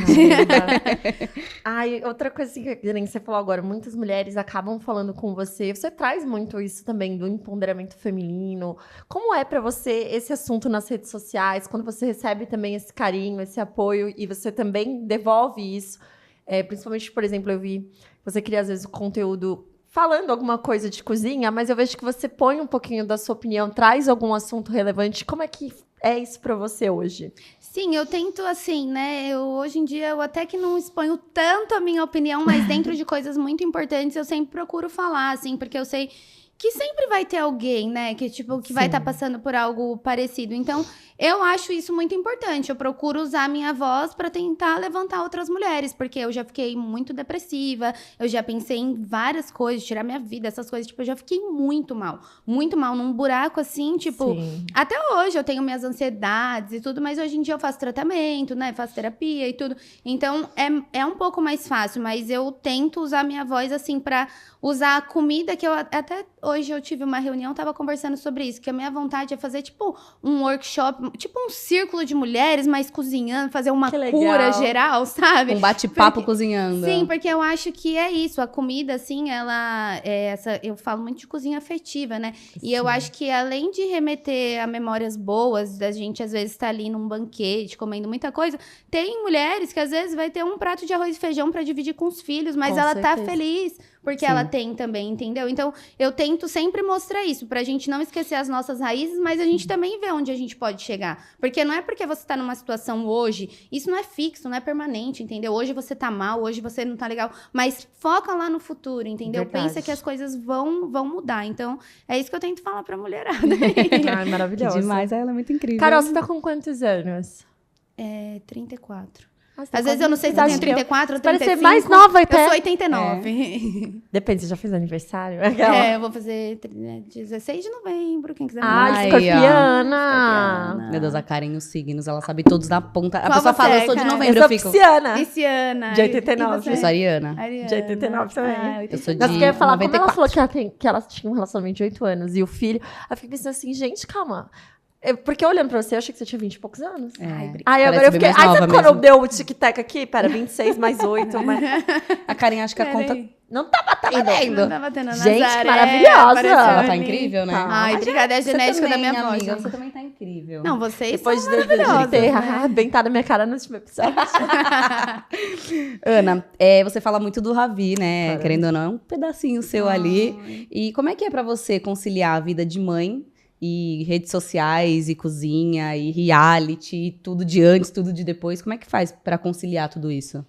Ai, outra coisa assim, que nem você falou agora, muitas mulheres acabam falando com você. Você traz muito isso também do empoderamento feminino. Como é pra você esse assunto nas redes sociais, quando você recebe também esse carinho, esse apoio e você também devolve isso? Principalmente, por exemplo, eu vi você cria às vezes o conteúdo falando alguma coisa de cozinha, mas eu vejo que você põe um pouquinho da sua opinião, traz algum assunto relevante. Como é que é isso pra você hoje? Sim, eu tento assim, né? Hoje em dia eu até que não exponho tanto a minha opinião, mas dentro de coisas muito importantes eu sempre procuro falar, assim, porque eu sei que sempre vai ter alguém, né, que tipo que vai estar passando por algo parecido. Então, eu acho isso muito importante. Eu procuro usar a minha voz para tentar levantar outras mulheres, porque eu já fiquei muito depressiva, eu já pensei em várias coisas, tirar minha vida, essas coisas, tipo, eu já fiquei muito mal, num buraco assim, tipo, até hoje eu tenho minhas ansiedades e tudo, mas hoje em dia eu faço tratamento, né, faço terapia e tudo. Então, é um pouco mais fácil, mas eu tento usar a minha voz assim para usar a comida que eu até hoje eu tive uma reunião, tava conversando sobre isso, que a minha vontade é fazer, tipo, um workshop, tipo um círculo de mulheres, mas cozinhando, fazer uma cura geral, sabe? Um bate-papo cozinhando. Sim, porque eu acho que é isso, a comida, assim, ela eu falo muito de cozinha afetiva, né? E eu acho que além de remeter a memórias boas, da gente às vezes estar ali num banquete, comendo muita coisa, tem mulheres que às vezes vai ter um prato de arroz e feijão pra dividir com os filhos, mas Com ela certeza. tá feliz, porque ela tem também, entendeu? Então, eu tento sempre mostrar isso, pra gente não esquecer as nossas raízes, mas a gente também vê onde a gente pode chegar. Porque não é porque você tá numa situação hoje, isso não é fixo, não é permanente, entendeu? Hoje você tá mal, hoje você não tá legal, mas foca lá no futuro, entendeu? Verdade. Pensa que as coisas vão mudar. Então, é isso que eu tento falar pra mulherada. Ai, Que maravilhosa. demais, ela é muito incrível. Carol, você tá com quantos anos? 34. Nossa, tá Às vezes eu não sei se eu tenho 34 ou Parece 35. ser mais nova Eu até. sou 89. Depende, você já fez aniversário? Eu vou fazer 16 de novembro, quem quiser. Ah, Ai, escorpiana. Meu Deus, a Karen e os signos, ela sabe todos da ponta. A Qual pessoa você fala, é, eu sou de Karen? novembro, Eu eu sou fico. pisciana. Pisciana. De 89. E você? Eu sou ariana. Ariana. De 89 também. Ah, Eu sou de Nossa, eu ia falar, como ela 94. falou que ela tinha um relacionamento de 8 anos e o filho, eu fiquei pensando assim, gente, calma. Porque olhando pra você, eu achei que você tinha 20 e poucos anos. É. Aí Parece agora eu bem fiquei. mais Aí nova sabe quando mesmo. deu o tic-tac aqui? Pera, 26 mais 8. Mas... A Karen acha que a conta Não tá batendo. Não tá batendo. Gente, Nazaré, maravilhosa. apareceu ela em tá mim. incrível, né? Tá. Ai, obrigada, é a Você genética da também, minha voz. amiga, né? você também tá incrível. Não, vocês Depois são de maravilhosas, ter né? arrebentado a minha cara no último episódio. Ana, você fala muito do Ravi, né? Caramba. Querendo ou não, é um pedacinho seu ali. E como é que é pra você conciliar a vida de mãe e redes sociais, e cozinha, e reality, e tudo de antes, tudo de depois? Como é que faz pra conciliar tudo isso?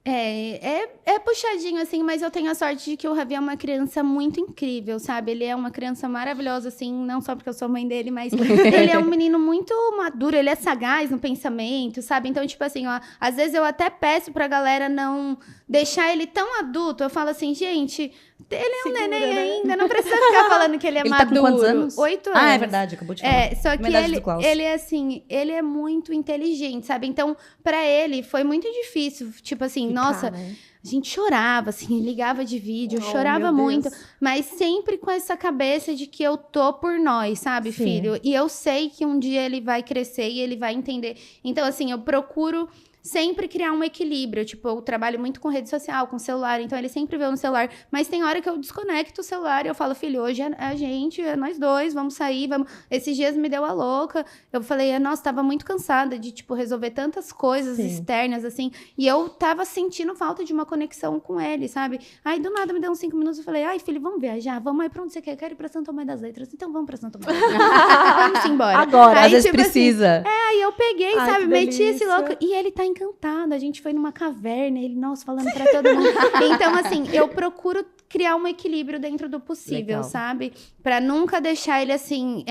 É puxadinho, assim, mas eu tenho a sorte de que o Ravi é uma criança muito incrível, sabe? Ele é uma criança maravilhosa, assim, não só porque eu sou mãe dele, mas ele é um menino muito maduro, ele é sagaz no pensamento, sabe? Então, tipo assim, ó, às vezes eu até peço pra galera não deixar ele tão adulto. Eu falo assim, gente, ele é um neném ainda, não precisa ficar falando que ele é Ele maduro. tá com quantos anos? 8 anos. Ah, é verdade, acabou de falar. Só que Metade do Klaus. ele é assim, ele é muito inteligente, sabe? Então, pra ele, foi muito difícil. Tipo assim, nossa, né? a gente chorava, assim, ligava de vídeo, eu Oh, chorava meu muito. Deus. Mas sempre com essa cabeça de que eu tô por nós, sabe, Sim. filho? E eu sei que um dia ele vai crescer e ele vai entender. Então, assim, eu procuro sempre criar um equilíbrio. Tipo, eu trabalho muito com rede social, com celular, então ele sempre vê no celular. Mas tem hora que eu desconecto o celular e eu falo, filho, hoje é a gente, é nós dois, vamos sair, vamos... Esses dias me deu a louca. Eu falei, nossa, tava muito cansada de, tipo, resolver tantas coisas Sim. externas, assim. E eu tava sentindo falta de uma conexão com ele, sabe? Aí, do nada, me deu uns 5 minutos, eu falei, ai, filho, vamos viajar? Vamos aí pra onde você quer? Eu quero ir pra Santo Tomé das Letras. Então, vamos pra Santo Tomé das Letras. Vamos embora. Agora. Aí, Às vezes tipo assim, precisa. Aí eu peguei, Ai, sabe, que meti esse delícia. louco. E ele tá encantado. A gente foi numa caverna, ele, nossa, falando pra todo mundo. Então, assim, eu procuro criar um equilíbrio dentro do possível, Legal. sabe? Pra nunca deixar ele assim.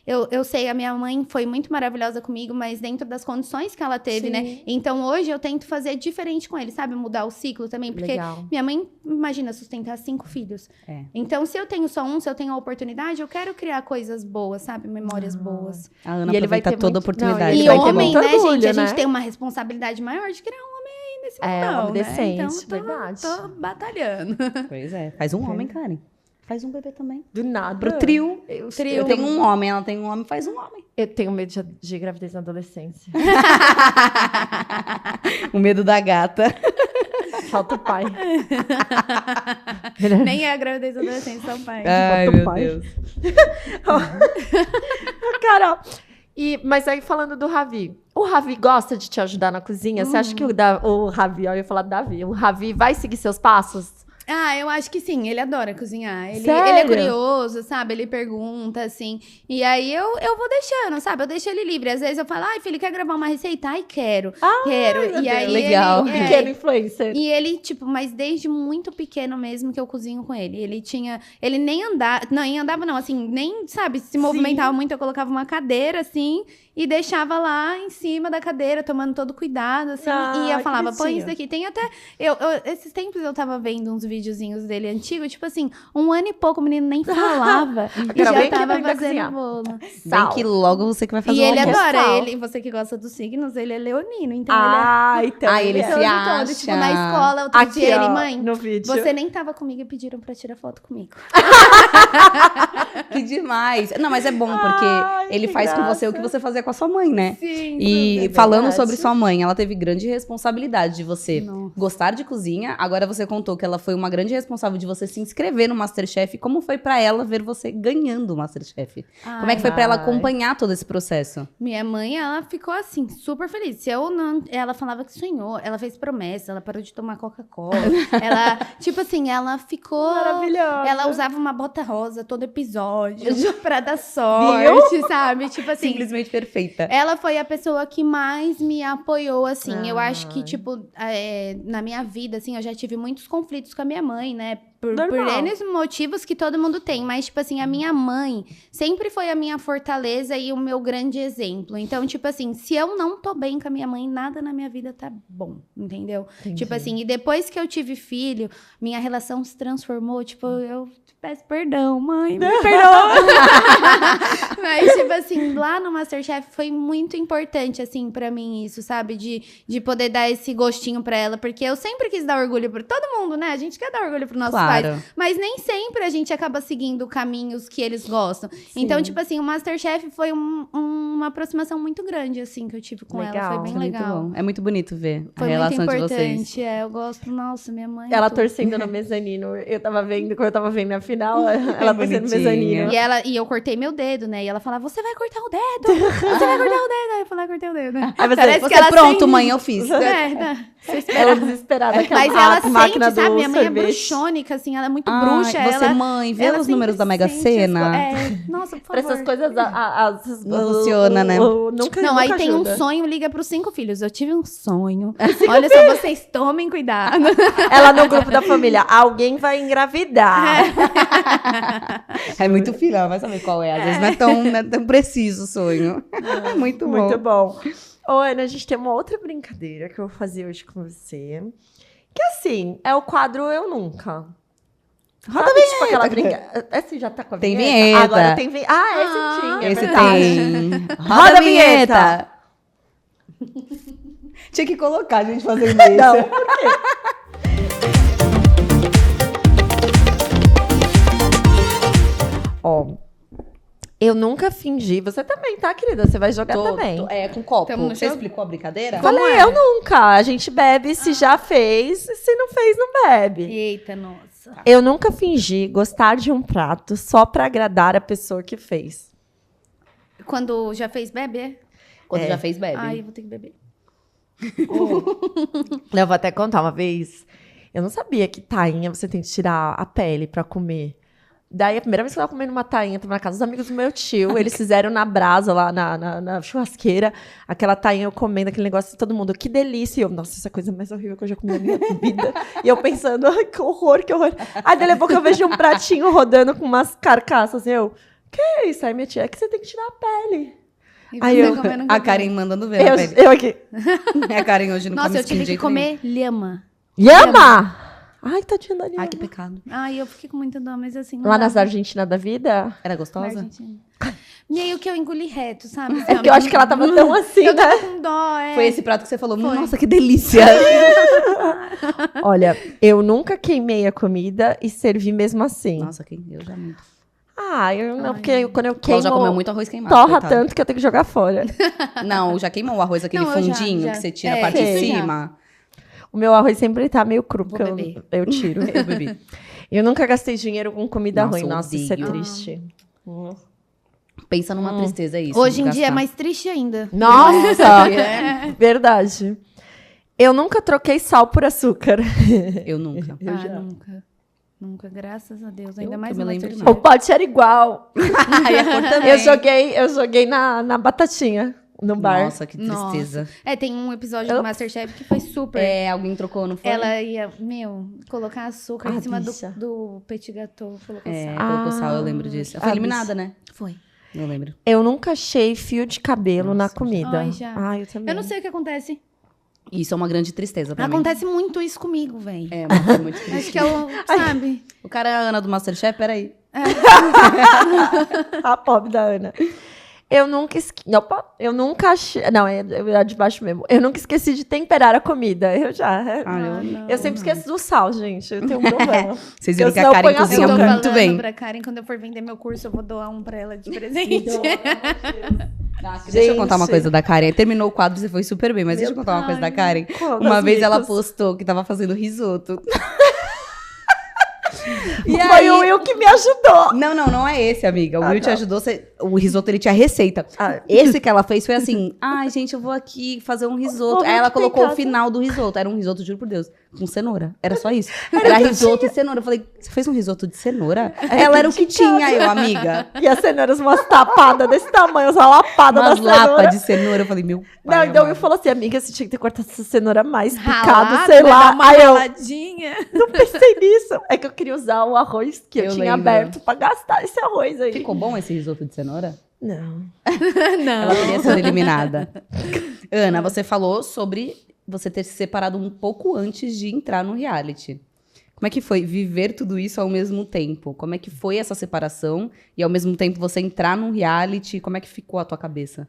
Eu sei, a minha mãe foi muito maravilhosa comigo, mas dentro das condições que ela teve, Sim. né? Então hoje eu tento fazer diferente com ele, sabe? Mudar o ciclo também. Porque Legal. minha mãe, imagina, sustentar 5 filhos. É. Então, se eu tenho só um, se eu tenho a oportunidade, eu quero criar coisas boas, sabe? Memórias boas. A Ana E ele vai aproveita ter toda a muito- oportunidade. Não, E ele vai ter homem, muito né, orgulho, gente? A né? gente tem uma responsabilidade maior de criar um homem aí nesse É, mundão, homem né? decente, Então, verdade. tô batalhando. Pois é. Faz um homem, Karen. Faz um bebê também. Do nada. Pro trio. Eu, Eu tenho um homem, ela tem um homem, faz um homem. eu tenho medo de gravidez na adolescência. O medo da gata. Falta o pai. Nem é a gravidez adolescente, são pai. Ai, Falta o meu pai. Deus. Carol. Mas aí falando do Ravi. O Ravi gosta de te ajudar na cozinha? Você acha que o Ravi, eu ia falar do Davi, o Ravi vai seguir seus passos? Ah, eu acho que sim, ele adora cozinhar. Ele Sério? é curioso, sabe? Ele pergunta, assim. E aí eu vou deixando, sabe? Eu deixo ele livre. Às vezes eu falo, ai, filho, quer gravar uma receita? Ai, quero. Quero. E aí legal. ele, Pequeno influencer. E ele, tipo, mas desde muito pequeno mesmo que eu cozinho com ele. Ele nem andava, não, assim, nem, sabe, se movimentava muito. Eu colocava uma cadeira, assim, e deixava lá em cima da cadeira, tomando todo cuidado, assim. Ah, e eu que falava, põe bonitinho. isso daqui. Tem até, esses tempos eu tava vendo uns videozinhos dele antigo, tipo assim, 1 ano e pouco o menino nem falava. e Carol, já vem aqui tava aprender a cozinhar. fazendo bolo. Bem que logo você que vai fazer E o ele almoço. adora, Sal. você que gosta dos signos, ele é leonino, então ele é... Então Ah, ele é se todo, acha. tipo, na escola, outro aqui, dia ele, ó, mãe, no vídeo. você nem tava comigo e pediram pra tirar foto comigo. Que demais. Não, mas é bom, porque Ai, ele que faz com você o graça. que você fazia com a sua mãe, né? Sim. E é falando verdade. sobre sua mãe, ela teve grande responsabilidade de você Nossa. gostar de cozinha. Agora você contou que ela foi uma grande responsável de você se inscrever no Masterchef. Como foi pra ela ver você ganhando o Masterchef? Como é que foi pra ela Ai. acompanhar todo esse processo? Minha mãe, ela ficou assim, super feliz. Se eu não. Ela falava que sonhou, ela fez promessa, ela parou de tomar Coca-Cola. Ela, tipo assim, ela ficou. Maravilhosa. Ela usava uma bota rosa todo episódio pra dar sorte, sabe? Tipo assim. Simplesmente perfeita. Ela foi a pessoa que mais me apoiou, assim. Eu acho que, Ai. tipo, na minha vida, assim, eu já tive muitos conflitos com a minha mãe, né? Por Normal. N motivos que todo mundo tem. Mas, tipo assim, a minha mãe sempre foi a minha fortaleza e o meu grande exemplo. Então, tipo assim, se eu não tô bem com a minha mãe, nada na minha vida tá bom, entendeu? Entendi. Tipo assim, e depois que eu tive filho, minha relação se transformou, tipo, eu te peço perdão, mãe, me perdoa. Mas, tipo assim, lá no Masterchef foi muito importante, assim, pra mim isso, sabe? De poder dar esse gostinho pra ela, porque eu sempre quis dar orgulho pra todo mundo, né? A gente quer dar orgulho pro nosso Claro. mas nem sempre a gente acaba seguindo caminhos que eles gostam. Então, tipo assim, o Masterchef foi uma aproximação muito grande, assim, que eu tive com ela. Legal. Foi bem Muito legal. bom. É muito bonito ver Foi a relação muito de vocês. importante. Eu gosto, nossa, minha mãe. Ela tudo. torcendo no mezanino. Eu tava vendo, quando eu tava vendo a final, ela torcendo no Bonitinha. mezanino. E eu cortei meu dedo, né? E ela falava, você vai cortar o dedo? Você vai cortar o dedo? Aí eu falei, cortei o dedo. Aí você- Parece Você, que ela pronto, sem- mãe, eu fiz. É, tá. Ela desesperada, aquela Mas ela máquina sente, sabe? do Minha mãe é sorvete. bruxônica, assim, ela é muito Ai, bruxa. você, ela, mãe, vê ela os números sempre da Mega sente Sena. Nossa, por Pra favor. essas coisas, Não funciona, né? Nunca, Não, nunca aí tem um ajuda. sonho, liga pros 5 filhos. Eu tive um sonho. Olha só, vocês tomem cuidado. Ela no grupo da família, alguém vai engravidar. É muito filho, ela vai saber qual é. Às vezes não é tão preciso o sonho. Muito bom. Muito bom. Ô, Ana, a gente tem uma outra brincadeira que eu vou fazer hoje com você. Que assim, é o quadro Eu Nunca. Roda Sabe, tipo aquela brincadeira. Esse já tá com a Tem vinheta? vinheta. Agora tem vinheta. Ah, esse tinha, é Esse verdade. tem. Roda a vinheta. Tinha que colocar a gente fazendo isso. Não, por quê? Ó, eu nunca fingi. Você também, tá, querida? Você vai jogar também. É, com copo. Tamo no Você jogo? explicou a brincadeira? Falei, eu nunca. A gente bebe se já fez, e se não fez, não bebe. Eita, nossa. Eu nunca fingi gostar de um prato só pra agradar a pessoa que fez. Quando já fez bebê? Quando É. já fez, bebe. Ai, eu vou ter que beber. Eu vou até contar uma vez. Eu não sabia que tainha você tem que tirar a pele pra comer. Daí, a primeira vez que eu tava comendo uma tainha, tava na casa dos amigos do meu tio. Eles fizeram na brasa, lá na churrasqueira, aquela tainha, eu comendo aquele negócio, e todo mundo, que delícia. E eu, nossa, essa coisa mais horrível que eu já comi na minha vida. E eu pensando, ai, que horror, que horror. Aí, dali a pouco, eu vejo um pratinho rodando com umas carcaças. Eu, que é isso? Aí, minha tia, é que você tem que tirar a pele. E Aí você eu- comendo A bebê. Karen mandando ver na pele. Eu aqui, A Karen hoje não Nossa, come eu skin de tive que jeito nenhum. comer lhama. Yama! Ai, tadinha da Lhama. Ai, que pecado. Ai, eu fiquei com muita dor, mas assim... não Lá dá. nas Argentina da vida? Era Na gostosa? Argentina. E aí o que eu engoli reto, sabe? É porque eu acho que ela tava tão assim, Eu né? tava com dó, Foi esse prato que você falou, Foi. nossa, que delícia. Olha, eu nunca queimei a comida e servi mesmo assim. Nossa, quem? Eu já muito. Ah, eu não, Ai. porque quando eu Ela queimo, já comeu muito arroz queimado. torra coitada. tanto que eu tenho que jogar fora. Não, já queimou o arroz, aquele Não, eu já, fundinho já. que você tira a É, parte sei. de cima. O meu arroz sempre tá meio cru, Vou porque beber. eu tiro. Eu bebi. Eu nunca gastei dinheiro com comida Nossa, ruim. eu Nossa, isso é odeio. triste. Pensa numa tristeza isso. Hoje em de dia é gastar. mais triste ainda. Nossa! É. Verdade. Eu nunca troquei sal por açúcar. Eu nunca. Nunca. Nunca, graças a Deus. Ainda Eu mais que me no lembro, Masterchef. O pote era igual. Aí a cor também. Eu joguei na batatinha, no bar. Nossa, que tristeza. É, tem um episódio do Masterchef que foi super. É, alguém trocou, não foi? Ela ia, colocar açúcar Ah, em cima bicha. do petit gâteau. Colocou É, sal. colocou sal, eu lembro disso. Ela foi Ah, eliminada, né? Foi. Eu lembro. Eu nunca achei fio de cabelo na Nossa, comida. Ai, já. Ai, eu também. Eu não sei o que acontece. Isso é uma grande tristeza pra mim. Acontece muito isso comigo, velho. É, mas é muito triste. Acho que eu, sabe? O cara é a Ana do Masterchef, peraí. A pobre da Ana. Eu nunca Opa, eu nunca achei. Não, é de baixo mesmo. Eu nunca esqueci de temperar a comida. Eu já. Eu sempre esqueço do sal, gente. Eu tenho um problema. Vocês viram Eu que a senão Karen ponho cozinha Eu tô açúcar. muito falando bem. pra Karen, quando eu for vender meu curso, eu vou doar um pra ela de presente. Deixa eu contar uma Gente. coisa da Karen. Terminou o quadro, você foi super bem, mas deixa eu contar uma coisa da Karen. Uma vez ela postou que tava fazendo risoto. E Foi aí- o Will que me ajudou. Não é esse, amiga. O Will te tá. ajudou. O risoto, ele tinha receita. Esse que ela fez foi assim: ai, gente, eu vou aqui fazer um risoto. Vou Aí ela aqui em colocou o casa. final do risoto. Era um risoto, juro por Deus, com cenoura. Era só isso. Era risoto e cenoura. Eu falei: você fez um risoto de cenoura? Ela era o que tinha, eu, amiga. E as cenouras, umas tapadas desse tamanho, umas lapadas Umas da cenoura. lapas de cenoura. Eu falei: meu Não, pai. então eu amado. falou assim, amiga, você tinha que ter cortado essa cenoura mais picado, Ralada, sei né? lá. Dá uma Aí eu raladinha. não pensei nisso. É que eu queria usar o arroz que eu Eu tinha lembro. aberto pra gastar esse arroz aí. Ficou bom esse risoto de cenoura? Não. Ela teria sido eliminada. Ana, você falou sobre você ter se separado um pouco antes de entrar no reality. Como é que foi viver tudo isso ao mesmo tempo? Como é que foi essa separação e ao mesmo tempo você entrar num reality? Como é que ficou a tua cabeça?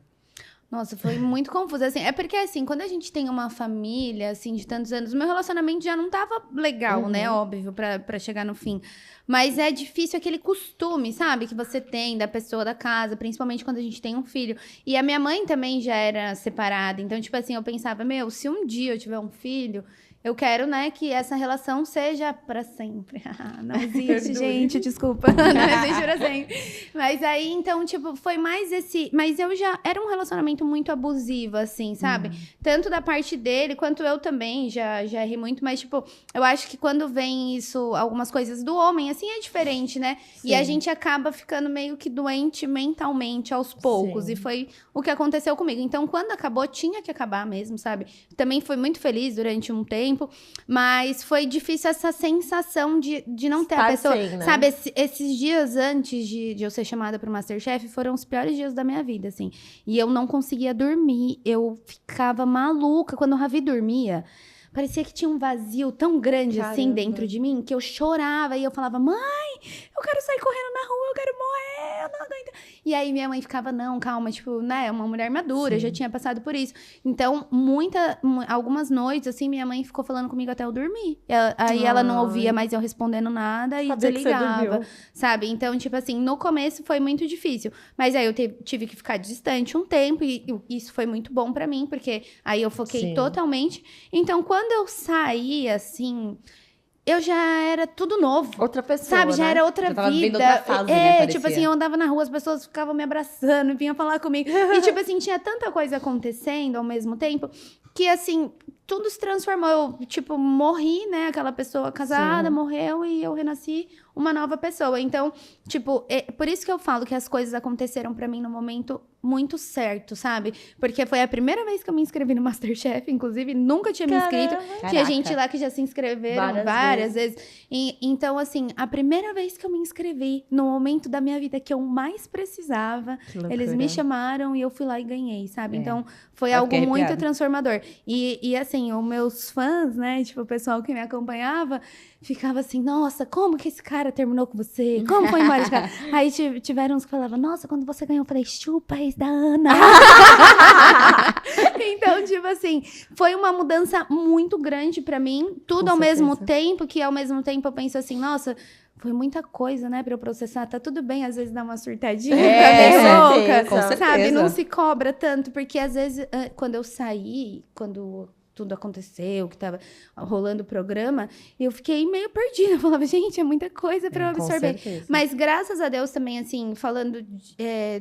Nossa, foi muito confuso. Assim, é porque, assim, quando a gente tem uma família, assim, de tantos anos, meu relacionamento já não tava legal, né? Óbvio, pra chegar no fim. Mas é difícil aquele costume, sabe? Que você tem da pessoa da casa, principalmente quando a gente tem um filho. E a minha mãe também já era separada. Então, tipo assim, eu pensava, meu, se um dia eu tiver um filho, eu quero, né, que essa relação seja pra sempre. Não existe, gente, desculpa. Não existe pra sempre. Mas aí, então, tipo, foi mais esse... Mas eu já... Era um relacionamento muito abusivo, assim, sabe? Tanto da parte dele, quanto eu também já errei muito. Mas, tipo, eu acho que quando vem isso, algumas coisas do homem, assim, é diferente, né? Sim. E a gente acaba ficando meio que doente mentalmente aos poucos. Sim. E foi o que aconteceu comigo. Então, quando acabou, tinha que acabar mesmo, sabe? Também fui muito feliz durante um tempo, mas foi difícil essa sensação de não ter a pessoa. Sem, né? Sabe, esses dias antes de eu ser chamada pro MasterChef foram os piores dias da minha vida, assim. E eu não conseguia dormir, eu ficava maluca. Quando o Ravi dormia, parecia que tinha um vazio tão grande, assim, Caramba. dentro de mim, que eu chorava e eu falava, mãe, eu quero sair correndo na rua, eu quero morrer, eu não aguento. E aí minha mãe ficava, não, calma, tipo, né, uma mulher madura, já tinha passado por isso. Então, algumas noites, assim, minha mãe ficou falando comigo até eu dormir. Aí ela não ouvia mais eu respondendo nada e Sabia que você desligava, dormiu. sabe? Então, tipo assim, no começo foi muito difícil. Mas aí eu tive que ficar distante um tempo e isso foi muito bom pra mim, porque aí eu foquei Sim. totalmente. Então, quando eu saí, assim, eu já era tudo novo. Outra pessoa, Sabe, já né? era outra Já tava vida. vivendo outra fase, né, parecia. Tipo assim, eu andava na rua, as pessoas ficavam me abraçando, vinham falar comigo. E, tipo assim, tinha tanta coisa acontecendo ao mesmo tempo que, assim, tudo se transformou. Eu, tipo, morri, né? Aquela pessoa casada, Sim. morreu e eu renasci uma nova pessoa. Então, tipo, por isso que eu falo que as coisas aconteceram pra mim no momento muito certo, sabe? Porque foi a primeira vez que eu me inscrevi no MasterChef, inclusive, nunca tinha me inscrito. Caramba. Tinha Caraca. gente lá que já se inscreveram várias vezes. Então, assim, a primeira vez que eu me inscrevi, no momento da minha vida que eu mais precisava, Que loucura. eles me chamaram e eu fui lá e ganhei, sabe? É. Então, foi Eu algo fiquei muito arrepiada. transformador. E, assim, os meus fãs, né? Tipo, o pessoal que me acompanhava, ficava assim, nossa, como que esse cara terminou com você? Como foi embora de casa? Aí tiveram uns que falavam, nossa, quando você ganhou, eu falei, chupa, ex da Ana. Então, tipo assim, foi uma mudança muito grande pra mim. Tudo Com ao mesmo certeza. tempo, que ao mesmo tempo eu penso assim, nossa, foi muita coisa, né, pra eu processar. Tá tudo bem, às vezes, dar uma surtadinha, É, tá bem com louca, certeza. Com sabe? certeza. Não se cobra tanto, porque às vezes, quando eu saí, quando tudo aconteceu, que tava rolando o programa, eu fiquei meio perdida. Eu falava, gente, é muita coisa pra eu Com absorver. certeza. Mas graças a Deus também, assim, falando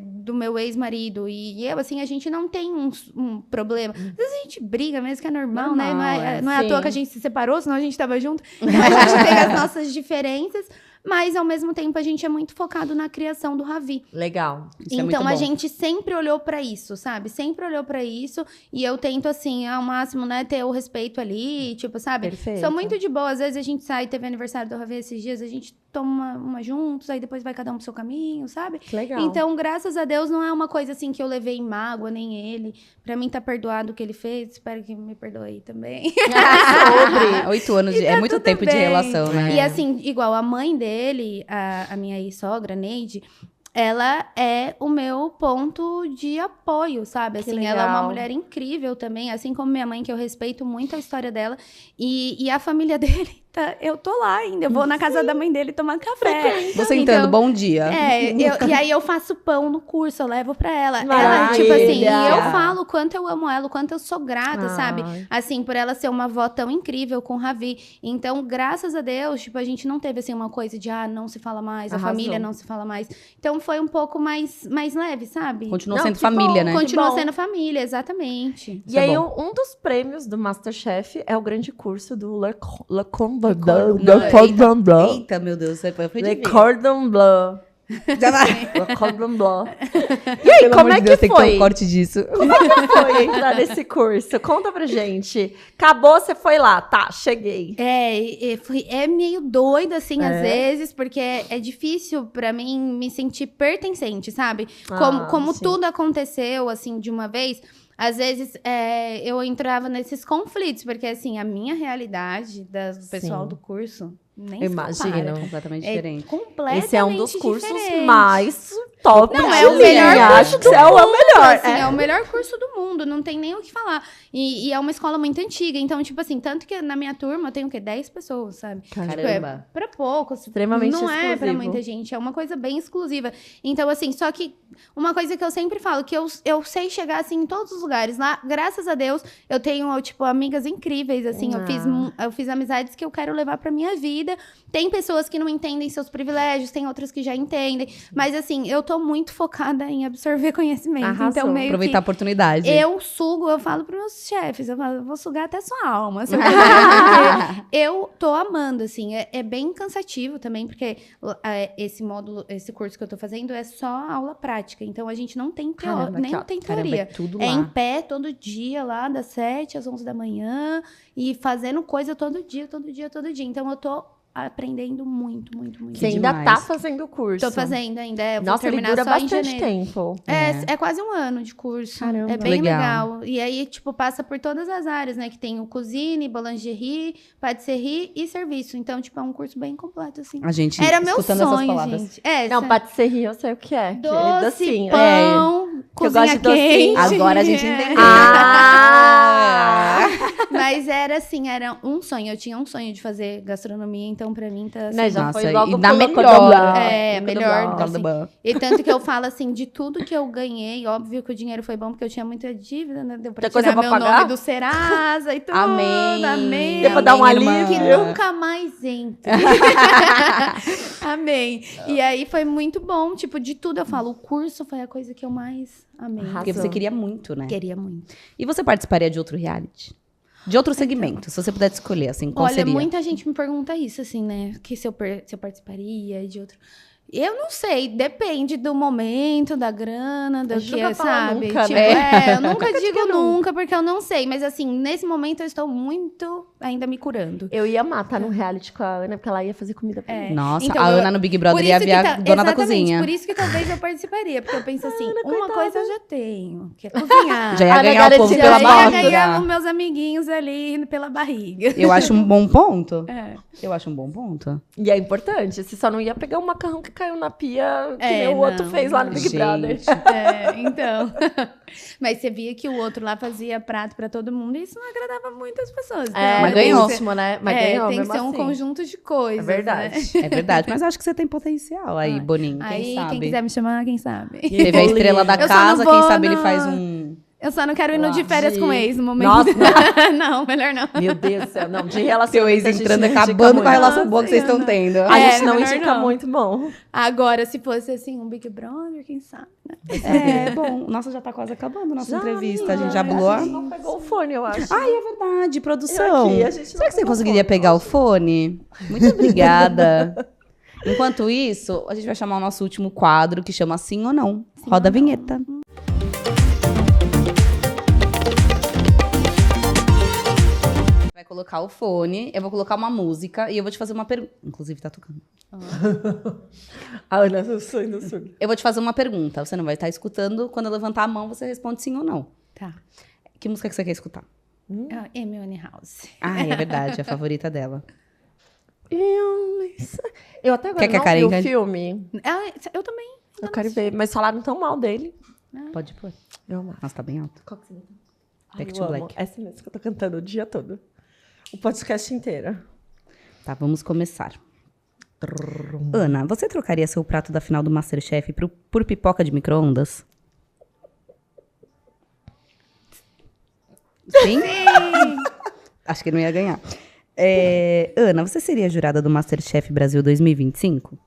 do meu ex-marido e eu, assim, a gente não tem um problema. Às vezes a gente briga mesmo, que é normal, né? Normal, Não é à toa sim. que a gente se separou, senão a gente tava junto. Então a gente tem as nossas diferenças, mas ao mesmo tempo a gente é muito focado na criação do Ravi. Legal. Isso é muito Então a bom. gente sempre olhou pra isso, sabe? Sempre olhou pra isso e eu tento assim, ao máximo, né, ter o respeito ali, tipo, sabe? Perfeito. Sou muito de boa, às vezes a gente sai, teve aniversário do Ravi esses dias, a gente toma uma juntos, aí depois vai cada um pro seu caminho, sabe? Que legal. Então, graças a Deus, não é uma coisa assim que eu levei em mágoa, nem ele. Pra mim tá perdoado o que ele fez, espero que me perdoe também. Sobre 8 anos, é muito tudo tempo de bem. relação, né? E assim, igual a mãe dele, a minha ex-sogra, Neide, ela é o meu ponto de apoio, sabe? Que Assim, ela é uma legal. mulher incrível também, assim como minha mãe, que eu respeito muito a história dela. E a família dele, eu tô lá ainda. Eu vou na casa da mãe dele tomar café. Você entrando, bom dia. E aí eu faço pão no curso, eu levo pra ela. Ela, Maravilha. tipo assim, e eu falo o quanto eu amo ela, o quanto eu sou grata, sabe? Ai. Assim, por ela ser uma avó tão incrível com o Ravi. Então, graças a Deus, tipo, a gente não teve, assim, uma coisa de, não se fala mais, a Arrasou. família não se fala mais. Então, foi um pouco mais leve, sabe? Continuou Não, sendo que família, bom. né? Continua bom. sendo família, exatamente. E Isso é aí, bom. um dos prêmios do MasterChef é o grande curso do Le Cordon Não, Bleu. Eita, meu Deus, foi Le difícil. Cordon Bleu. Já vai. Le Cordon Bleu. E aí, Pelo como amor é de Deus, que tem que ter foi? um corte disso. Como é que foi entrar nesse curso? Conta pra gente. Acabou, você foi lá. Tá, cheguei. É meio doido, assim, às É? vezes, porque é difícil pra mim me sentir pertencente, sabe? Ah, Como sim. tudo aconteceu, assim, de uma vez, às vezes eu entrava nesses conflitos, porque, assim, a minha realidade do pessoal Sim. do curso Nem se Imagino. compara. Completamente É diferente. completamente Esse é um dos cursos diferente. mais top. Não, de é o melhor linha. curso Acho que do é o mundo, melhor. assim, é o melhor curso do mundo, não tem nem o que falar. E é uma escola muito antiga, então, tipo assim, tanto que na minha turma eu tenho o quê? 10 pessoas, sabe? Caramba. Pra poucos. Extremamente Não é pra exclusivo. muita gente, é uma coisa bem exclusiva. Então, assim, só que uma coisa que eu sempre falo, que eu sei chegar, assim, em todos os lugares. Lá, graças a Deus, eu tenho, tipo, amigas incríveis, assim. Eu fiz amizades que eu quero levar pra minha vida. Tem pessoas que não entendem seus privilégios, tem outras que já entendem. Mas, assim, eu tô muito focada em absorver conhecimento. Arrasou. Então, meio Aproveitar a que oportunidade. eu falo pros meus chefes, eu falo, eu vou sugar até sua alma. Porque eu tô amando, assim. É bem cansativo também, porque esse módulo, esse curso que eu tô fazendo é só aula prática. Então, a gente não tem Caramba, nem que tem Caramba, teoria. é tudo É lá. em pé todo dia, lá das 7 às 11 da manhã. E fazendo coisa todo dia. Então, eu tô aprendendo muito, muito, muito. Você Que ainda demais. tá fazendo o curso. Tô fazendo ainda. Eu vou Nossa, ele terminar dura só em bastante janeiro. tempo. É quase um ano de curso. Caramba. É bem Legal. legal. E aí, tipo, passa por todas as áreas, né? Que tem o cozinha, boulangerie, patisserie e serviço. Então, tipo, é um curso bem completo, assim. A gente Era meu escutando essas sonho, palavras. gente. Não, patisserie eu sei o que é. Doce, É. pão, Que eu cozinha gosto de docinho. quente. Agora a gente entendeu. Ah! Mas era assim, era um sonho. Eu tinha um sonho de fazer gastronomia, então pra mim tá assim, Né, já Nossa, foi logo e na colocou melhor. do- É, do- melhor, do- assim. E tanto que eu falo assim, de tudo que eu ganhei, óbvio que o dinheiro foi bom, porque eu tinha muita dívida, né? Deu pra Tem coisa tirar pra meu pagar? nome do Serasa e tudo. Amém. Amém. Deu pra dar um Amém, irmã. alívio. Que nunca mais entre. Amém. E aí foi muito bom, tipo, de tudo eu falo, o curso foi a coisa que eu mais amei. Arrasou. Porque você queria muito, né? Queria muito. E você participaria de outro reality? De outro segmento, se você pudesse escolher, assim, qual Olha, seria? muita gente me pergunta isso, assim, né? Que se eu participaria de outro. Eu não sei, depende do momento, da grana, do A gente que, nunca fala sabe? nunca, Tipo, né? eu nunca digo nunca, porque eu não sei. Mas assim, nesse momento eu estou muito ainda me curando. Eu ia matar num reality com a Ana, porque ela ia fazer comida pra mim. Nossa, Então, a eu- Ana no Big Brother Por ia isso vir a que dona da exatamente, cozinha. por isso que talvez eu participaria. Porque eu penso assim, uma coitada. coisa eu já tenho, que é cozinhar. Já ia Ana ganhar o povo garantia, pela Já ia barriga. ganhar os meus amiguinhos ali pela barriga. Eu acho um bom ponto. É. Eu acho um bom ponto. E é importante, você só não ia pegar o macarrão que caiu na pia, que É, nem o outro não, fez lá no não. Big Brother. Gente, É, então. Mas você via que o outro lá fazia prato pra todo mundo e isso não agradava muitas pessoas. Então, É, Mas tem ganhou. que ser- né? Mas ganhou, tem que mesmo ser um assim. conjunto de coisas. É verdade. Né? é verdade. Mas acho que você tem potencial aí, Boninho. Quem Aí, sabe? quem quiser me chamar, quem sabe. Teve a estrela da Eu só não casa, vou quem sabe ele no- faz um... Eu só não quero ir no de férias com o ex no momento. Nossa, não, melhor não. Meu Deus do céu. Não, de Seu relacionamento ex a gente entrando, não indica acabando com a muito. relação boa que vocês Nossa, estão tendo. A É, gente não melhor indica não. muito bom. Agora, se fosse assim, um Big Brother, quem sabe, né? É, bom. Nossa, já tá quase acabando a nossa entrevista. A gente já A bulou. gente não pegou o fone, eu acho. Ai, é verdade, produção. Eu aqui, a gente não Será que você pegou conseguiria fone. pegar o fone? Muito obrigada. Enquanto isso, a gente vai chamar o nosso último quadro, que chama Sim ou Não. Roda a vinheta. Vai colocar o fone, eu vou colocar uma música e eu vou te fazer uma pergunta. Inclusive, tá tocando. A Ana, eu sou indo sul. Eu vou te fazer uma pergunta. Você não vai estar escutando. Quando eu levantar a mão, você responde sim ou não. Tá. Que música que você quer escutar? Amy Winehouse. Ah, é verdade. É a favorita dela. Eu até agora Quer que a não Karen vi o cante? filme. Eu também. Eu quero ver, mas falaram tão mal dele. Pode pôr. Eu amo. Nossa, tá bem alto. Qual que você vai cantar? Back Ai, to eu amo. Black. Essa mesmo que eu tô cantando o dia todo. O podcast inteiro. Tá, vamos começar. Ana, você trocaria seu prato da final do Masterchef por pipoca de micro-ondas? Sim? Acho que não ia ganhar. Ana, você seria jurada do Masterchef Brasil 2025?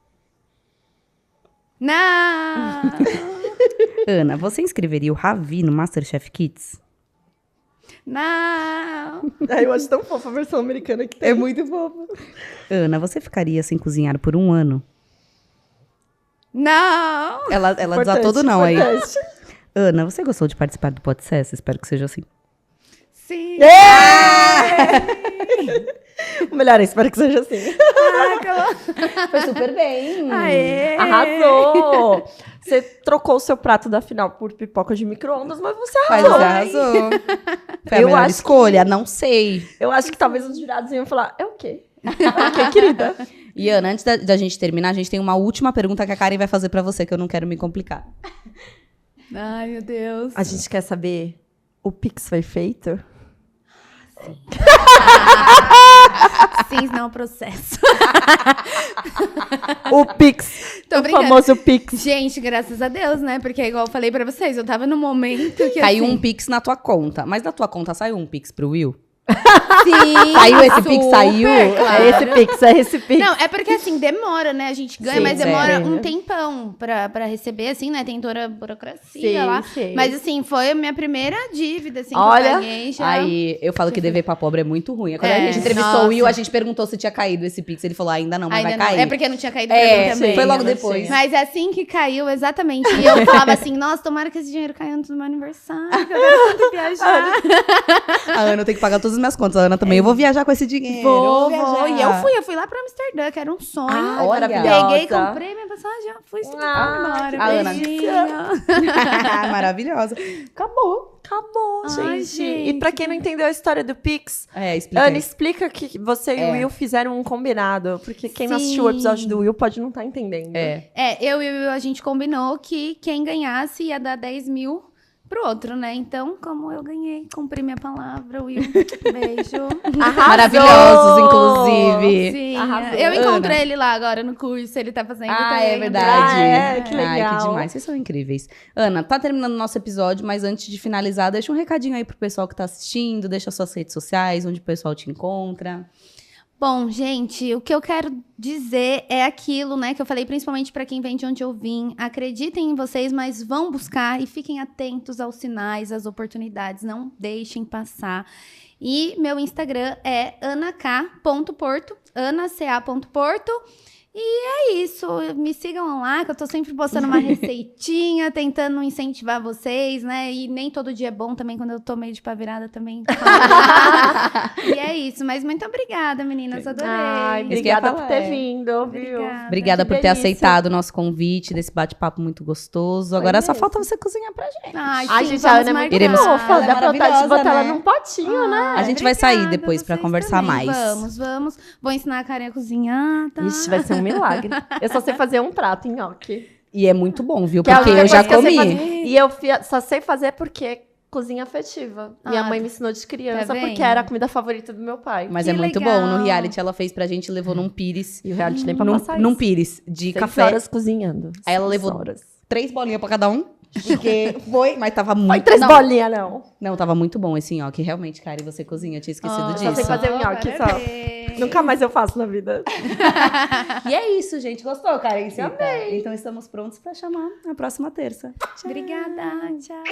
Não! Ana, você inscreveria o Ravi no Masterchef Kids? Não! Ai, eu acho tão fofa a versão americana que tem. É muito fofa. Ana, você ficaria sem cozinhar por um ano? Não! Ela Importante, desatou do não aí. importante. Ana, você gostou de participar do Podcast? Espero que seja assim. Sim! O melhor, eu espero que seja assim. Foi super bem. Aê! Arrasou! Você trocou o seu prato da final por pipoca de micro-ondas, mas você Mas arrasou. arrasou. Foi a Eu melhor acho escolha, não sei. Eu acho que talvez os jurados iam falar, é o quê? Ok, querida. E Ana, antes da gente terminar, a gente tem uma última pergunta que a Karen vai fazer pra você, que eu não quero me complicar. Ai, meu Deus. A gente quer saber, o Pix foi feito? Sim, não, processo. O Pix, Tô o brincando. famoso Pix. Gente, graças a Deus, né? Porque igual eu falei pra vocês, eu tava no momento que Caiu assim, um Pix na tua conta, mas da tua conta saiu um Pix pro Will? Sim, Saiu esse Pix, saiu? claro. É esse Pix. Não, é porque assim, demora, né? A gente ganha, Sim, mas demora sim. um tempão pra receber, assim, né? Tem toda a burocracia Sim, lá. sim. Mas assim, foi a minha primeira dívida, assim, Olha, que eu paguei já. Aí eu falo que dever pra pobre é muito ruim. Quando a É, gente entrevistou nossa. o Will, a gente perguntou se tinha caído esse Pix. Ele falou, ainda não, mas Ainda vai não. cair. É porque não tinha caído pra mim também. foi logo não depois. tinha. Mas assim que caiu, exatamente. E eu falava assim, nossa, tomara que esse dinheiro caia antes do meu aniversário, que eu quero tanto viajar. A Ana, eu tenho que pagar todas as minhas contas. A Ana também, eu vou viajar com esse dinheiro. Vou. viajar. E eu fui lá pra Amsterdã, que era um sonho. Ai, olha. maravilhosa. Peguei, comprei minha passagem, já fui embora. a Ana. Beijinho. Maravilhosa. Acabou. Acabou, Ai, gente. gente. E pra quem não entendeu a história do Pix, Explica Ana, aí. explica que você e o Will fizeram um combinado. Porque quem não Sim. assistiu o episódio do Will pode não estar entendendo. Eu e o Will, a gente combinou que quem ganhasse ia dar 10 mil pro outro, né? Então, como eu ganhei, cumpri minha palavra, Will. Beijo. Arrasou! Maravilhosos, inclusive. Sim, Arrasou. eu encontrei Ana. ele lá agora no curso, ele tá fazendo Ah, também. é verdade. Ah, é? Que Ai, legal. que demais. Vocês são incríveis. Ana, tá terminando o nosso episódio, mas antes de finalizar, deixa um recadinho aí pro pessoal que tá assistindo, deixa suas redes sociais, onde o pessoal te encontra. Bom, gente, o que eu quero dizer é aquilo, né, que eu falei principalmente para quem vem de onde eu vim. Acreditem em vocês, mas vão buscar e fiquem atentos aos sinais, às oportunidades, não deixem passar. E meu Instagram é anak.porto, anaca.porto. E é isso, me sigam lá, que eu tô sempre postando uma receitinha, tentando incentivar vocês, né? E nem todo dia é bom também, quando eu tô meio de pá virada também. E é isso, mas muito obrigada, meninas, adorei. Ai, Isso que eu ia obrigada por falar, ter vindo, viu? Obrigada. Obrigada Que por ter delícia. aceitado o nosso convite, desse bate-papo muito gostoso. Agora só mesmo. falta você cozinhar pra gente. Ai, Ai, sim, gente, a vamos Ana é muito marcar. Iremos- fofa. Ela é Dá vontade de maravilhosa, botar ela né? num potinho, né? A gente vai sair Obrigada, depois pra vocês conversar também. mais. Vamos. Vou ensinar a Karen a cozinhar, tá? Ixi, vai ser um milagre. Eu só sei fazer um prato, nhoque. E é muito bom, viu? Que é a Porque única eu já coisa que eu sei comi. fazer. E eu só sei fazer porque cozinha afetiva. Minha Ah, mãe me ensinou de criança tá vendo? porque era a comida favorita do meu pai. Mas Que é muito legal. bom. No reality ela fez pra gente, levou num pires. E o reality nem pra Num, passar num isso. pires de 6 café. horas cozinhando. Aí ela 6 levou horas. 3 bolinhas pra cada um. Porque foi, mas tava muito... Foi 3 não, bolinhas, não. não, tava muito bom esse nhoque. Realmente, cara, e você cozinha. Eu tinha esquecido Oh, só sei disso. fazer o nhoque, só. parabéns. Nunca mais eu faço na vida. E é isso, gente. Gostou, Karen? Então estamos prontos pra chamar a próxima terça. Obrigada, tchau.